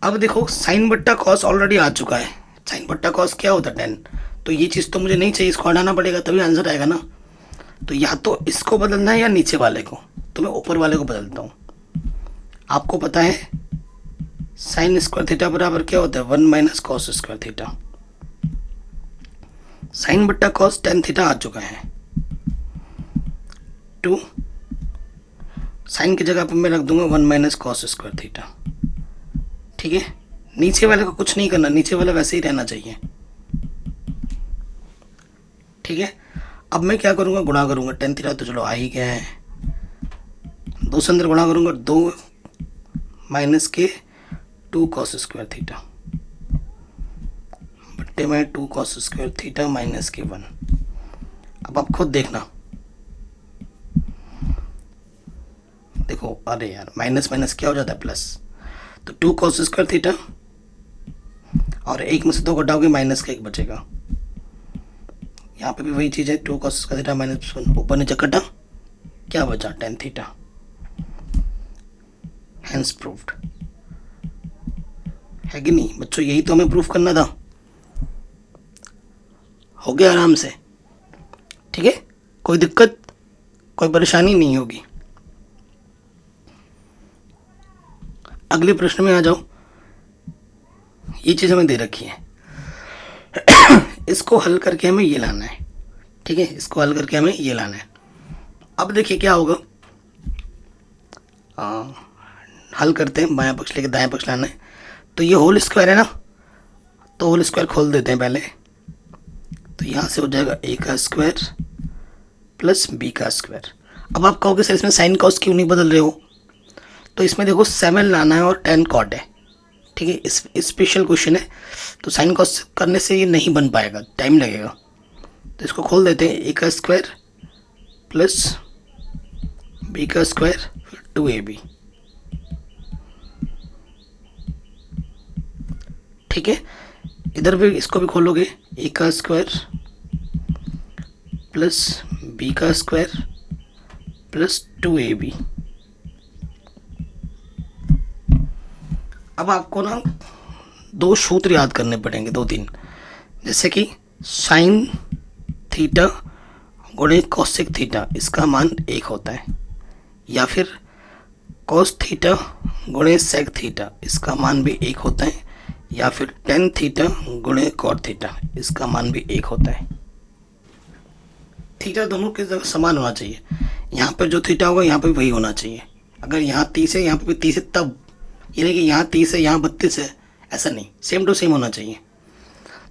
अब देखो साइन बट्टा कॉस ऑलरेडी आ चुका है। साइन बट्टा कॉस क्या होता है? 10। तो ये चीज़ तो मुझे नहीं चाहिए, इसको हटाना पड़ेगा तभी आंसर आएगा ना। तो या तो इसको बदलना है या नीचे वाले को, तो मैं ऊपर वाले को बदलता हूँ। आपको पता है साइन स्क्वायर थीटा बराबर क्या होता है, 1 minus cos square theta. Sine बट्टा कॉस टेन थीटा आ चुका है, 2 साइन की जगह पर मैं रख दूंगा 1 माइनस कॉस स्क्वायर थीटा। ठीक है, नीचे वाले को कुछ नहीं करना, नीचे वाला वैसे ही रहना चाहिए। ठीक है, अब मैं क्या करूंगा, गुणा करूंगा। टेन थीटा तो चलो आ ही गया है, 2 से अंदर गुणा करूंगा, 2 माइनस के 2 कॉस स्क्वायर थीटा बट्टे में 2 कॉस स्क्वायर थीटा माइनस के 1। अब आप खुद देखना, देखो, अरे यार माइनस माइनस क्या हो जाता है प्लस, तो 2 कॉस स्क्वायर थीटा और 1 में से 2 घटाओगे माइनस का 1 बचेगा। यहाँ पे भी वही चीज़ है, 2 कॉस स्क्वायर थीटा माइनस 1, ऊपर नीचे कटा, क्या बचा, टेन थीटा। हेंस प्रूव्ड, है कि नहीं बच्चों, यही तो हमें प्रूफ करना था। हो गया आराम से। ठीक है, कोई दिक्कत, कोई परेशानी नहीं होगी। अगले प्रश्न में आ जाओ। ये चीज़ हमें दे रखी है, इसको हल करके हमें ये लाना है। ठीक है, इसको हल करके हमें ये लाना है। अब देखिए क्या होगा, हल करते हैं, बायां पक्ष लेके दायां पक्ष लाना है। तो ये होल स्क्वायर है ना, तो होल स्क्वायर खोल देते हैं पहले। तो यहाँ से हो जाएगा a का स्क्वायर प्लस b का स्क्वायर। अब आप कहोगे सर इसमें साइन कॉस क्यों नहीं बदल रहे हो, तो इसमें देखो 7 लाना है और 10 कॉट है। ठीक है, इस स्पेशल क्वेश्चन है, तो साइन कॉस करने से ये नहीं बन पाएगा, टाइम लगेगा। तो इसको खोल देते हैं, a का स्क्वायर प्लस b का स्क्वायर फिर 2ab। ठीक है, इधर भी इसको भी खोलोगे, a का स्क्वायर प्लस b का स्क्वायर प्लस 2ab। अब आपको ना 2 सूत्र याद करने पड़ेंगे, 2-3, जैसे कि साइन थीटा गुणे कॉसेक थीटा, इसका मान 1 होता है, या फिर कॉस थीटा गुणे सेक थीटा, इसका मान भी 1 होता है, या फिर टेन थीटा गुणे कॉट थीटा, इसका मान भी 1 होता है। थीटा दोनों की जगह समान होना चाहिए, यहाँ पर जो थीटा होगा यहाँ पर वही होना चाहिए। अगर यहाँ 30 है यहाँ पर भी 30 है, तब ये नहीं कि यहाँ 30 है यहाँ 32 है, ऐसा नहीं, सेम टू सेम होना चाहिए।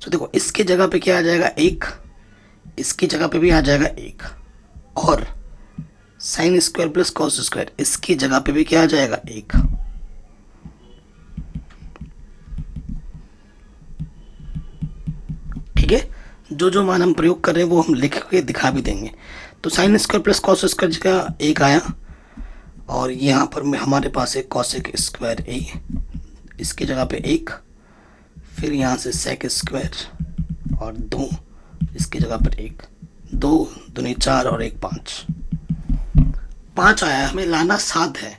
तो देखो, इसकी जगह पे क्या आ जाएगा 1, इसकी जगह पे भी आ जाएगा 1, और sine square plus cos square, इसकी जगह पे भी क्या आ जाएगा 1। ठीक है, जो जो मान हम प्रयोग कर रहे हैं वो हम लिख के दिखा भी देंगे। तो sine square plus cos square का 1 आया, और यहाँ पर हमारे पास है कॉसेक स्क्वायर a, इसकी जगह पे 1, फिर यहाँ से सेक स्क्वायर और 2, इसकी जगह पर 1, 2 दूनी 4 और 1 5 आया। हमें लाना 7 है,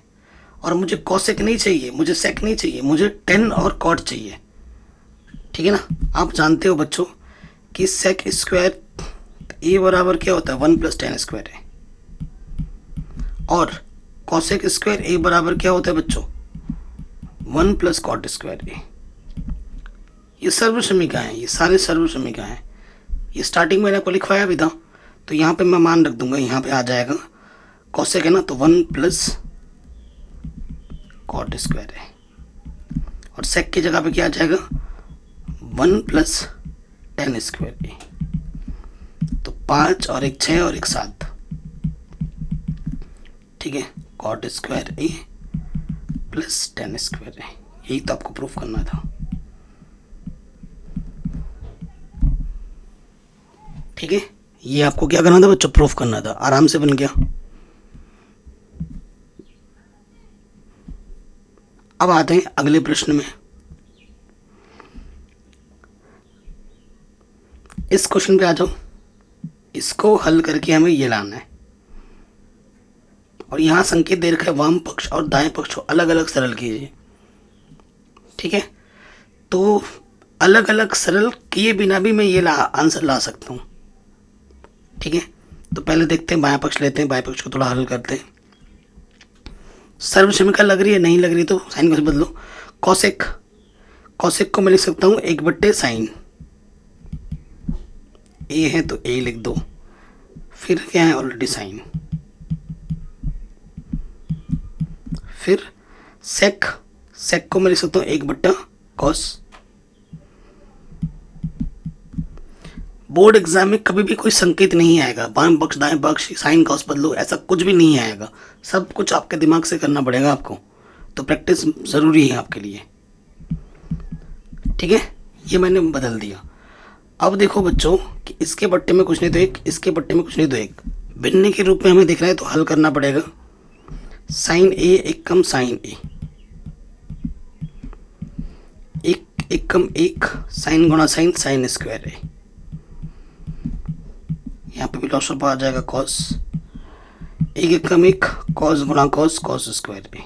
और मुझे कॉसेक नहीं चाहिए, मुझे सेक नहीं चाहिए, मुझे 10 और कॉट चाहिए। ठीक है ना, आप जानते हो बच्चों कि सेक स्क्वायर a बराबर क्या होता है, 1 प्लस टेन स्क्वायर है, और कॉसेक स्क्वायर a बराबर क्या होता है बच्चों, 1 प्लस कॉट स्क्वायर a। ये सर्वसमीका है, ये सारे सर्वसमीका हैं। ये स्टार्टिंग में मैंने आपको लिखवाया भी था, तो यहाँ पे मैं मान रख दूंगा, यहाँ पे आ जाएगा कॉसेक है ना, तो 1 प्लस कॉट स्क्वायर है, और सेक की जगह पे क्या आ जाएगा 1 प्लस टेन स्क्वायर a। तो 5 और 1 6 और 1 7। ठीक है, cot square a plus tan square a, यही तो आपको प्रूफ करना था। ठीक है, ये आपको क्या करना था बच्चों, प्रूफ करना था, आराम से बन गया। अब आते हैं अगले प्रश्न में। इस क्वेश्चन पे आ जाओ, इसको हल करके हमें ये लाना है, और यहाँ संकेत दे रखा है वाम पक्ष और दाएं पक्ष को अलग अलग सरल कीजिए। ठीक है, तो अलग अलग सरल किए बिना भी मैं ये आंसर ला सकता हूँ। ठीक है, तो पहले देखते हैं, बायां पक्ष लेते हैं, बाएं पक्ष को थोड़ा हल करते हैं। सर्वसमीका लग रही है, नहीं लग रही तो साइन को बदलो। कॉसेक, कॉसेक को मैं लिख सकता हूँ 1/sin। ए है तो ए लिख दो, फिर क्या है ऑलरेडी साइन, फिर सेक, सेक को मैं लिख सकता हूँ 1/cos। बोर्ड एग्जाम में कभी भी कोई संकेत नहीं आएगा, बाएं पक्ष दाएं पक्ष साइन कॉस बदलो, ऐसा कुछ भी नहीं आएगा। सब कुछ आपके दिमाग से करना पड़ेगा आपको, तो प्रैक्टिस ज़रूरी है आपके लिए। ठीक है, ये मैंने बदल दिया। अब देखो बच्चों कि इसके बट्टे में कुछ नहीं तो एक, इसके बट्टे में कुछ नहीं तो एक, भिन्न के रूप में हमें दिख रहा है तो हल करना पड़ेगा। साइन ए एक कम साइन ए, एक कम एक, साइन गुणा साइन, साइन स्क्वायर ए। यहाँ पे भी लॉस ऑफ आ जाएगा कॉस, एक कम एक, कॉस गुणा कॉस, कॉस स्क्वायर ए।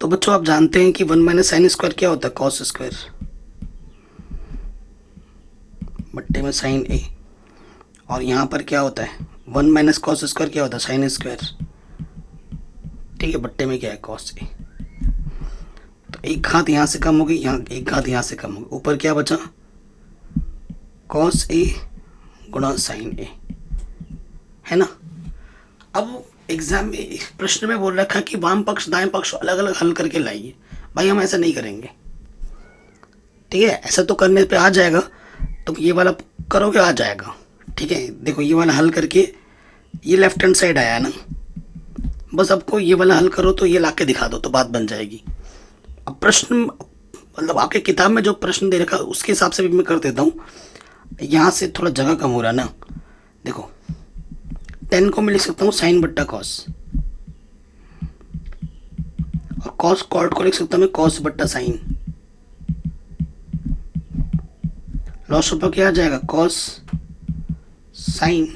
तो बच्चों आप जानते हैं कि 1 - साइन स्क्वायर क्या होता है, कॉस स्क्वायर, बट्टे में साइन ए, और यहाँ पर क्या होता है 1 - कॉस स्क्वायर क्या होता है, साइन स्क्वायर। ठीक है, बट्टे में क्या है कॉस ए। तो एक घात यहाँ से कम होगी, यहाँ एक घात यहाँ से कम होगी, ऊपर क्या बचा कॉस ए गुणा साइन ए, है ना। अब एग्जाम में प्रश्न में बोल रखा कि वाम पक्ष दाएं पक्ष अलग अलग हल करके लाइए। भाई हम ऐसा नहीं करेंगे, ठीक है। ऐसा तो करने पे आ जाएगा, तो ये वाला करोगे आ जाएगा। ठीक है, देखो ये वाला हल करके ये लेफ्ट हैंड साइड आया ना, बस आपको ये वाला हल करो तो ये ला के दिखा दो तो बात बन जाएगी। अब प्रश्न मतलब आपके किताब में जो प्रश्न दे रखा उसके हिसाब से भी मैं कर देता हूँ। यहाँ से थोड़ा जगह कम हो रहा है ना, देखो 10 को मैं लिख सकता हूँ साइन बट्टा कॉस, और कॉस कॉट को लिख सकता हूँ मैं कॉस बट्टा साइन। लॉस ऊपर क्या आ जाएगा कॉस साइन,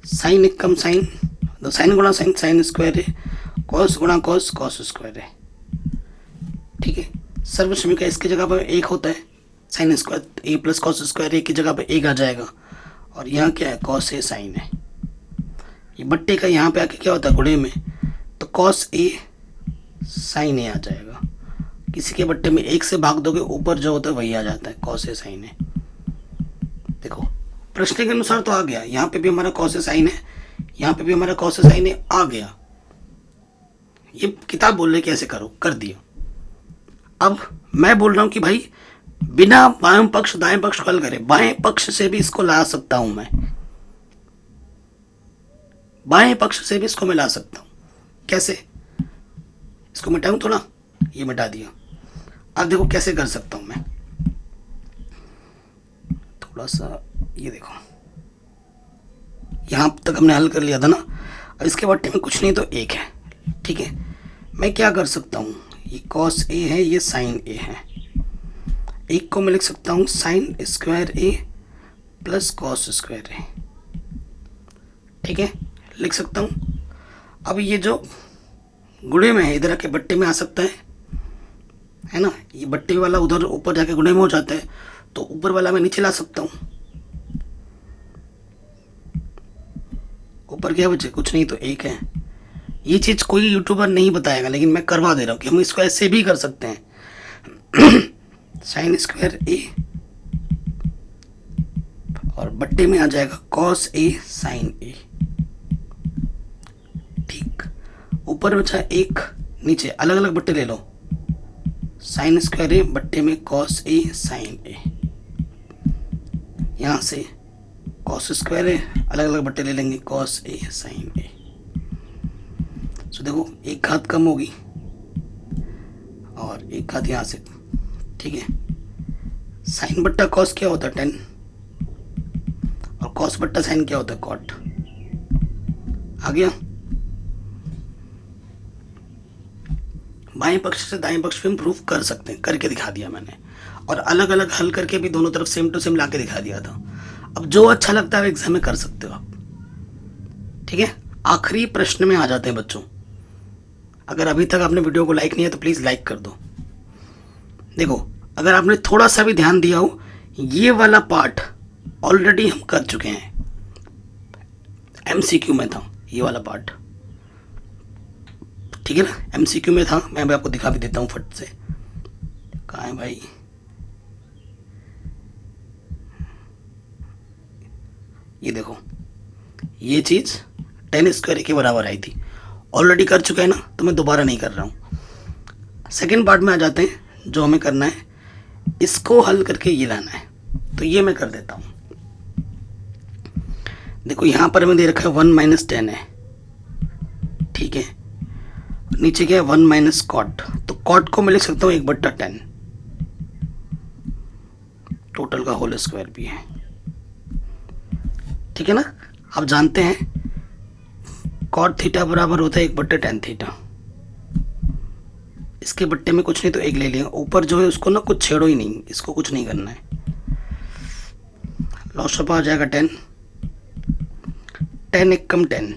साइन एक कम साइन, तो साइन गुणा साइन, साइन स्क्वायर है, कॉस गुणा कॉस, कॉस स्क्वायर है। ठीक है, सर्वसमीका इसकी जगह पर एक होता है, साइन स्क्वायर ए प्लस कॉस स्क्वायर ए की जगह पर एक आ जाएगा, और यहाँ क्या है कॉस ए साइन है। ये बट्टे का यहाँ पे आके क्या होता है गुणे में, तो कॉस ए साइन ए आ जाएगा। किसी के बट्टे में एक से भाग दोगे ऊपर जो होता है वही आ जाता है, कॉस ए साइन है। देखो प्रश्न के अनुसार तो आ गया, यहाँ पे भी हमारा कॉस ए साइन है, यहाँ पे भी हमारा कॉस ए साइन है, आ गया। ये किताब बोल रही है कैसे करो, कर दिया। अब मैं बोल रहा हूँ कि भाई बिना बाएं पक्ष दाएं पक्ष को हल करे, बाएं पक्ष से भी इसको ला सकता हूं मैं, बाएं पक्ष से भी इसको मैं ला सकता हूं। कैसे, इसको मिटाऊं थोड़ा, ये मिटा दिया। अब देखो कैसे कर सकता हूं मैं, थोड़ा सा ये देखो, यहां तक हमने हल कर लिया था ना। अब इसके बट्टे में कुछ नहीं तो एक है। ठीक है, मैं क्या कर सकता हूं, ये कॉस ए है, ये साइन ए है, एक को मैं लिख सकता हूँ साइन स्क्वायर ए प्लस कॉस स्क्वायर ए। ठीक है, लिख सकता हूँ। अब ये जो गुणे में है इधर आके बट्टे में आ सकता है ना, ये बट्टे वाला उधर ऊपर जाके गुणे में हो जाता है, तो ऊपर वाला मैं नीचे ला सकता हूँ। ऊपर क्या बचे, कुछ नहीं तो एक है। ये चीज़ कोई यूट्यूबर नहीं बताएगा, लेकिन मैं करवा दे रहा हूँ कि हम इसको ऐसे भी कर सकते हैं। साइन स्क्वायर ए और बट्टे में आ जाएगा कॉस ए साइन ए। ठीक, ऊपर बचा एक, नीचे अलग अलग बट्टे ले लो, साइन स्क्वायर ए बट्टे में कॉस ए साइन ए। यहां से कॉस स्क्वायर ए, अलग अलग बट्टे ले लेंगे, कॉस ए साइन ए। तो देखो एक घात कम होगी और एक घात यहां से। ठीक है, साइन बट्टा कॉस क्या होता है 10, और कॉस बट्टा साइन क्या होता है कॉट। आ गया। बाएं पक्ष से दाएं पक्ष पे हम प्रूफ कर सकते हैं, करके दिखा दिया मैंने, और अलग अलग हल करके भी दोनों तरफ सेम टू सेम ला के दिखा दिया था। अब जो अच्छा लगता है एग्जाम में कर सकते हो आप। ठीक है, आखिरी प्रश्न में आ जाते हैं बच्चों। अगर अभी तक आपने वीडियो को लाइक नहीं है तो प्लीज़ लाइक कर दो। देखो अगर आपने थोड़ा सा भी ध्यान दिया हो, ये वाला पार्ट ऑलरेडी हम कर चुके हैं, MCQ में था ये वाला पार्ट। ठीक है ना, MCQ में था, मैं भी आपको दिखा भी देता हूँ फट से। कहाँ है भाई, ये देखो, ये चीज़ tan स्क्वायर के बराबर आई थी, ऑलरेडी कर चुका है ना, तो मैं दोबारा नहीं कर रहा हूँ। सेकेंड पार्ट में आ जाते हैं, जो हमें करना है इसको हल करके ये लाना है, तो ये मैं कर देता हूँ। देखो यहाँ पर हमें दे रखा है 1 - 10 है, ठीक है, नीचे क्या है 1 - कॉट, तो कॉट को मैं लिख सकता हूँ 1/10, टोटल का होल स्क्वायर भी है, ठीक है ना। आप जानते हैं कॉट थीटा बराबर होता है 1/tan थीटा, इसके बट्टे में कुछ नहीं तो 1 ले लिया, ऊपर जो है उसको ना कुछ छेड़ो ही नहीं, इसको कुछ नहीं करना है, लॉस ऑफ आ जाएगा 10, 10 1 कम 10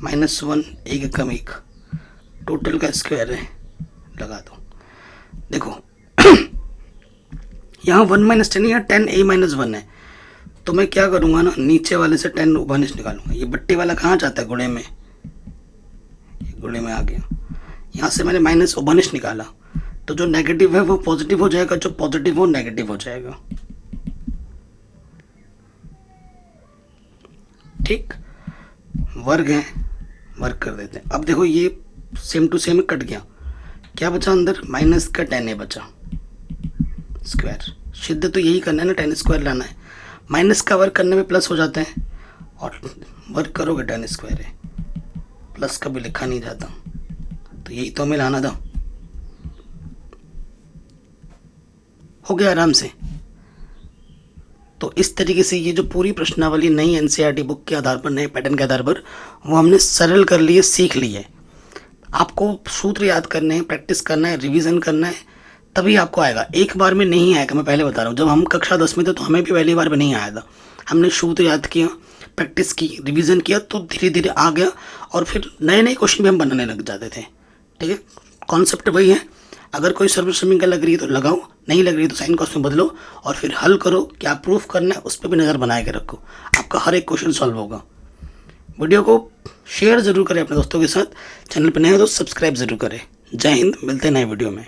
-1 1 कम 1, टोटल का स्क्वायर है, लगा दो। देखो यहाँ 1 - 10 या 10a - 1 है, तो मैं क्या करूँगा ना, नीचे वाले से 10 उबानिश निकालूंगा। ये बट्टे वाला कहाँ जाता है, गुणे में, ये गुणे में आ गया, यहाँ से मैंने माइनस उबानिश निकाला, तो जो नेगेटिव है वो पॉजिटिव हो जाएगा, जो पॉजिटिव वो नेगेटिव हो जाएगा, ठीक। वर्ग है, वर्ग कर देते हैं। अब देखो ये सेम टू सेम कट गया, क्या बचा अंदर, माइनस का 10a बचा स्क्वायर, सिद्ध तो यही करना है ना, 10 स्क्वायर लाना है, माइनस का वर्ग करने में प्लस हो जाता है, और वर्ग करोगे 10 स्क्वायर है, प्लस कभी लिखा नहीं जाता, तो यही तो हमें लाना था, हो गया आराम से। तो इस तरीके से ये जो पूरी प्रश्नावली नई NCERT बुक के आधार पर, नए पैटर्न के आधार पर, वो हमने सरल कर लिए, सीख लिए। आपको सूत्र याद करने हैं, प्रैक्टिस करना है, रिवीजन करना है, तभी आपको आएगा, एक बार में नहीं आएगा। मैं पहले बता रहा हूँ, जब हम कक्षा 10 में थे तो हमें भी पहली बार में नहीं आया था, हमने सूत्र याद किया, प्रैक्टिस की, रिवीजन किया, तो धीरे धीरे आ गया, और फिर नए नए क्वेश्चन भी हम बनाने लग जाते थे, ठीक है। कॉन्सेप्ट वही है, अगर कोई सर्विस समीकरण लग रही है तो लगाओ, नहीं लग रही है तो साइन कॉस में बदलो, और फिर हल करो, क्या प्रूफ करना है उस पर भी नज़र बना के रखो, आपका हर एक क्वेश्चन सॉल्व होगा। वीडियो को शेयर ज़रूर करें अपने दोस्तों के साथ, चैनल पर नए हो तो सब्सक्राइब ज़रूर करें। जय हिंद, मिलते हैं नए वीडियो में।